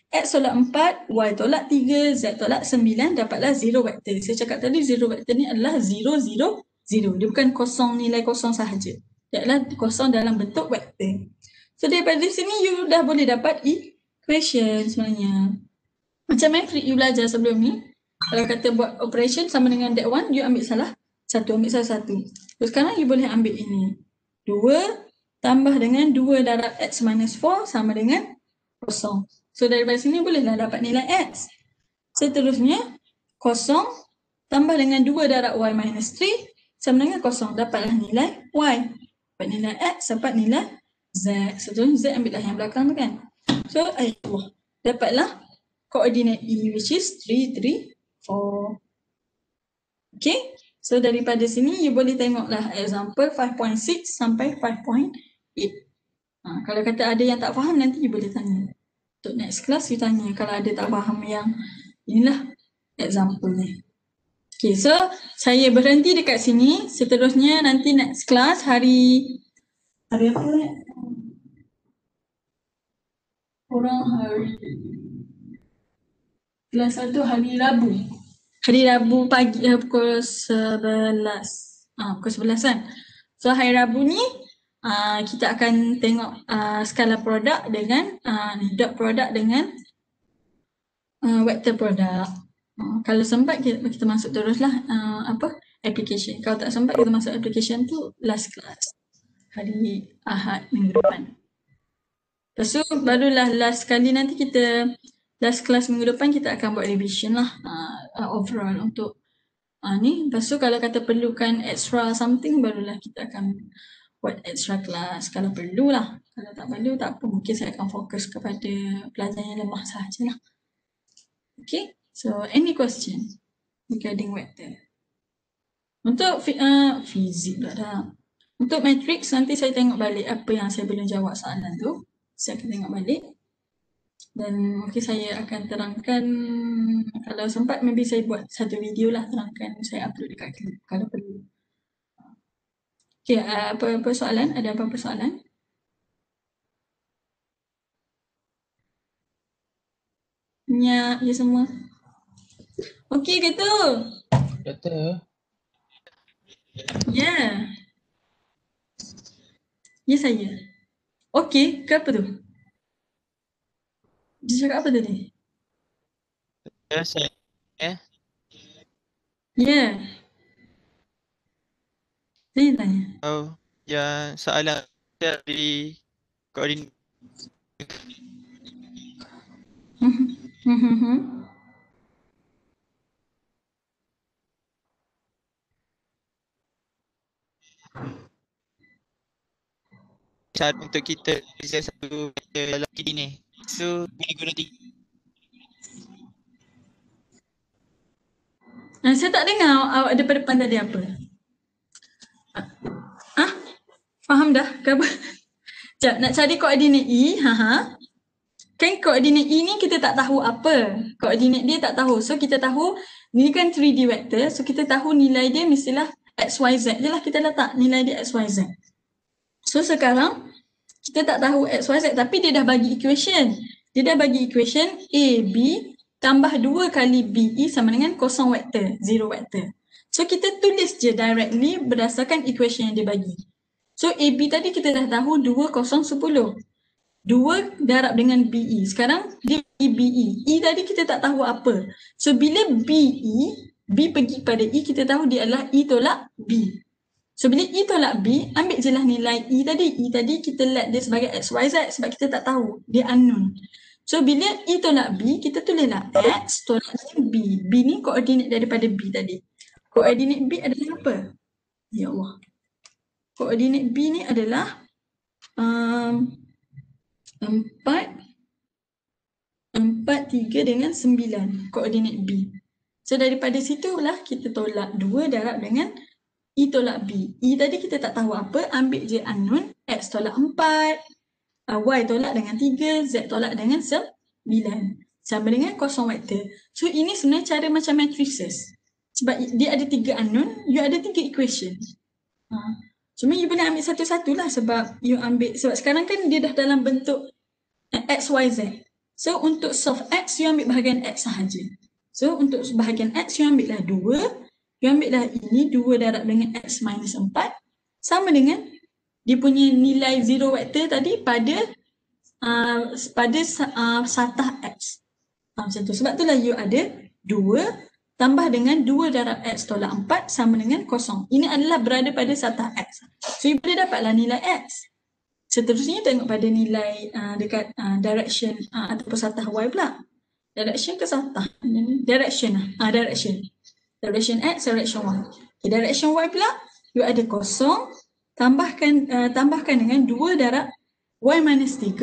S1: X tolak 4, Y tolak 3, Z tolak 9, dapatlah 0 vector. Saya cakap tadi 0 vector ni adalah 0, 0, 0. Dia bukan kosong, nilai kosong sahaja. Dia adalah kosong dalam bentuk vector. So daripada sini you dah boleh dapat equation sebenarnya. Macam matrix you belajar sebelum ni. Kalau kata buat operation sama dengan that one, you ambil salah satu. So sekarang you boleh ambil ini. 2 tambah dengan 2 darab X minus 4 sama dengan kosong. So daripada sini bolehlah dapat nilai X. Seterusnya, kosong tambah dengan 2 darab y minus 3 sama dengan kosong. Dapatlah nilai y. Dapat nilai x, dapat nilai z. Seterusnya z ambillah yang belakang tu kan. So, dapatlah koordinat E which is 3, 3, 4. Okay. So, daripada sini you boleh tengoklah example 5.6 sampai 5.8. Kalau kata ada yang tak faham nanti you boleh tanya. Untuk next class you tanya kalau ada tak faham yang inilah example ni. Okay, so saya berhenti dekat sini. Seterusnya nanti next class hari apa ni? Orang hari kelas 1 hari Rabu. Hari Rabu pagi pukul 11. Pukul 11 kan. So hari Rabu ni kita akan tengok skala produk dengan dot produk dengan vector produk. Kalau sempat kita masuk teruslah application. Kalau tak sempat kita masuk application tu last class. Hari Ahad minggu depan. Lepas tu barulah last kali nanti kita last class minggu depan kita akan buat revision lah overall untuk ni. Lepas tu kalau kata perlukan extra something barulah kita akan buat extra class kalau perlulah. Kalau tak perlu tak apa, mungkin saya akan fokus kepada pelajar yang lemah sahajalah. Okay, so any question regarding vector? Untuk fizik pula dah. Untuk matrix nanti saya tengok balik apa yang saya belum jawab soalan tu. Saya akan tengok balik. Dan mungkin saya akan terangkan kalau sempat maybe saya buat satu video lah terangkan saya upload dekat klip kalau perlu. Okay, apa soalan? Ada apa-apa soalan? Ya semua. Okey ke tu?
S6: Doktor,
S1: Ya. Ya saya. Okey ke apa tu? Dia cakap apa tadi?
S5: Ya, saya.
S1: Ya. Saya tanya.
S5: Yang soalan dari koordinat. Cara untuk kita design satu dalam KD ni. So, boleh guna tiga.
S1: Saya tak dengar awak daripada depan tadi apa. Faham dah ke apa? Sekejap, nak cari koordinat E. Kan koordinat E ni kita tak tahu apa. Koordinat dia tak tahu. So kita tahu ni kan 3D vector. So kita tahu nilai dia mestilah XYZ je lah. Kita letak nilai dia XYZ. So sekarang kita tak tahu XYZ tapi dia dah bagi equation. Dia dah bagi equation AB tambah 2 kali BE sama dengan kosong vektor, 0 vektor. So kita tulis je directly berdasarkan equation yang dia bagi. So AB tadi kita dah tahu 2, 0, 10. 2 darab dengan BE. Sekarang dia BE. E tadi kita tak tahu apa. So bila BE, B pergi pada E, kita tahu dia adalah E tolak B. So bila E tolak B, ambil je lah nilai E tadi. E tadi kita let dia sebagai XYZ sebab kita tak tahu. Dia unknown. So bila E tolak B, kita tulislah X tolak B. B ni koordinat daripada B tadi. Koordinat B adalah apa? Ya Allah. Koordinat B ni adalah 4, 3 dengan 9 koordinat B. So daripada situlah kita tolak 2 darab dengan E tolak B. E tadi kita tak tahu apa, ambil je unknown. X tolak 4, Y tolak dengan 3, Z tolak dengan 9. Sama dengan kosong vektor. So ini sebenarnya cara macam matrices. Sebab dia ada 3 unknown, you ada 3 equation. Cuma you boleh ambil satu-satulah sebab you ambil, sebab sekarang kan dia dah dalam bentuk X, Y, Z. So untuk solve X, you ambil bahagian X sahaja. So untuk bahagian X, you ambil lah 2. You ambil lah ini 2 darab dengan X minus 4. Sama dengan dia punya nilai 0 vektor tadi pada satah X. Macam tu. Sebab itulah you ada 2 tambah dengan 2 darab X tolak 4 sama dengan kosong. Ini adalah berada pada satah X. So, you boleh dapatlah nilai X. Seterusnya tengok pada nilai dekat direction ataupun satah Y pula. Direction ke satah? Direction lah. Direction. Direction X, direction Y. Okay, direction Y pula, you ada kosong, tambahkan dengan 2 darab Y minus 3,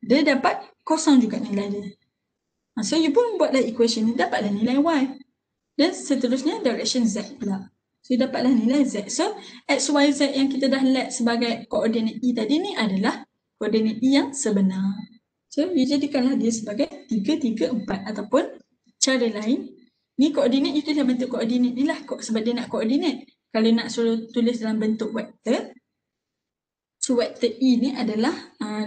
S1: dia dapat kosong juga nilai dia. So you pun buatlah equation ni, dapatlah nilai Y. Dan seterusnya direction Z pula. So you dapatlah nilai Z. So X, Y, Z yang kita dah let sebagai koordinat E tadi ni adalah koordinat E yang sebenar. So you jadikanlah dia sebagai 3, 3, 4 ataupun cara lain. Ni koordinat, you tulis bentuk koordinat ni lah sebab dia nak koordinat. Kalau nak suruh tulis dalam bentuk vektor, so vektor E ni adalah,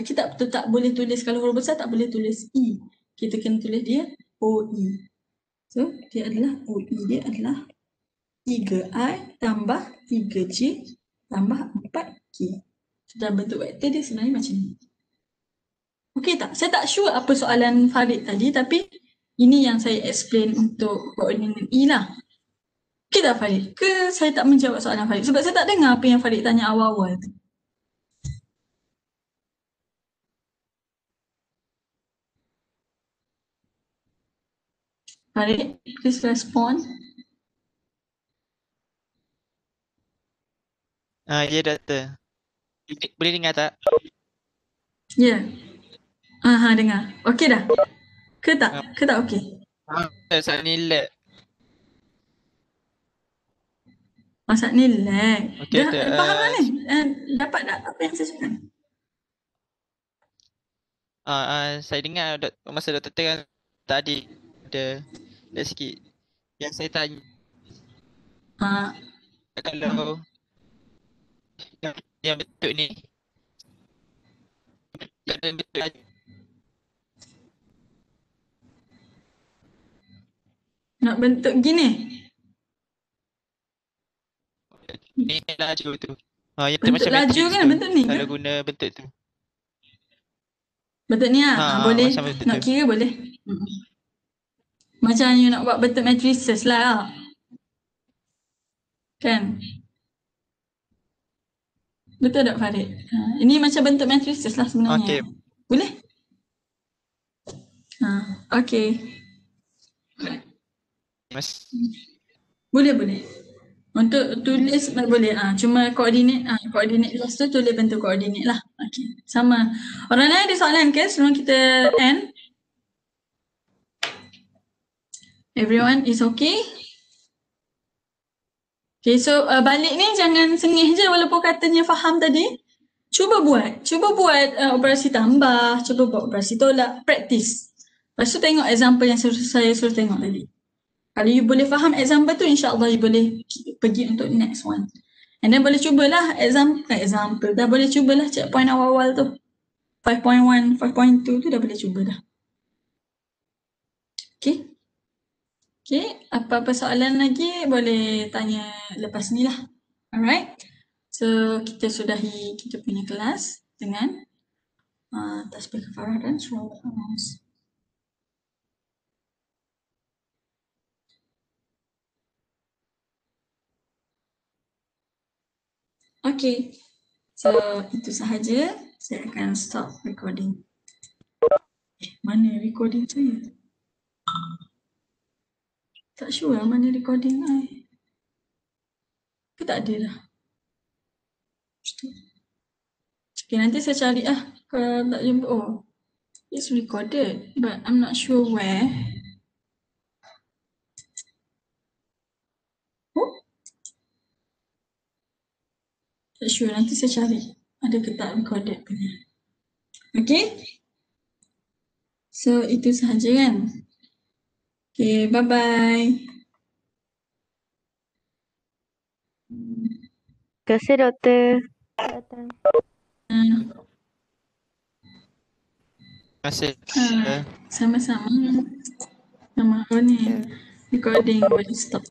S1: kita tak boleh tulis, kalau huruf besar tak boleh tulis E. Kita kena tulis dia OE. So dia adalah OE, dia adalah 3I tambah 3J tambah 4K. So, dalam bentuk vektor dia sebenarnya macam ni. Okey tak? Saya tak sure apa soalan Farid tadi, tapi ini yang saya explain untuk koordinat E lah. Okey tak Farid? Ke saya tak menjawab soalan Farid? Sebab saya tak dengar apa yang Farid tanya awal-awal tu. Farid, please respond.
S5: Ya doktor. Boleh dengar tak?
S1: Ya. Dengar. Okey dah? Ke tak? Ke tak okey?
S5: Saat ni lab.
S1: Masak ni lag.
S5: Okey,
S1: Dah
S5: doktor.
S1: faham tak ni? Dapat tak apa yang saya cakap?
S5: Saya dengar masa doktor tengah tadi ada sikit. Yang saya tanya kalau yang bentuk ni ada bentuk laju.
S1: Nak bentuk gini?
S5: Ni laju tu. Yang tu
S1: Bentuk
S5: macam
S1: laju
S5: matrix
S1: kan?
S5: tu.
S1: Bentuk ni
S5: Kalau
S1: kan?
S5: guna bentuk tu.
S1: Bentuk ni lah. Boleh.
S5: Macam bentuk
S1: Nak
S5: tu.
S1: kira boleh. Macam you nak buat bentuk matrices lah. Kan? Betul tak Farid? Ini macam bentuk matrices lah sebenarnya.
S5: Okey.
S1: Boleh? Okey.
S5: Mas.
S1: Boleh. Untuk tulis boleh. Cuma koordinat kelas tu tulis bentuk koordinat lah. Okey. Sama. Orang lain ada soalan ke sebelum kita end? Everyone is okay? Okay, so balik ni jangan sengih je walaupun katanya faham tadi. Cuba buat operasi tambah, cuba buat operasi tolak, practice. Lepas tu tengok example yang saya suruh tengok tadi. Kalau you boleh faham example tu, insyaAllah you boleh pergi untuk next one. And then boleh cubalah example. Dah boleh cubalah checkpoint awal-awal tu. 5.1, 5.2 tu dah boleh cuba dah. Okay. Okay, apa-apa soalan lagi boleh tanya lepas ni lah. Alright. So, kita sudahi kita punya kelas dengan tasbih kafarah dan surah Al-Nas. Okay. So, itu sahaja. Saya akan stop recording. Mana recording saya? Tak sure lah mana recording I. Ke tak ada dah? Okay, nanti saya cari lah. Kalau tak jumpa, it's recorded. But I'm not sure where. Tak sure, nanti saya cari. Ada ke tak recorded punya. Okay? So, itu sahaja kan? Okay, bye-bye.
S3: Terima kasih doktor.
S1: Terima
S5: Masih.
S1: sama-sama. Sama ni. Recording boleh stop.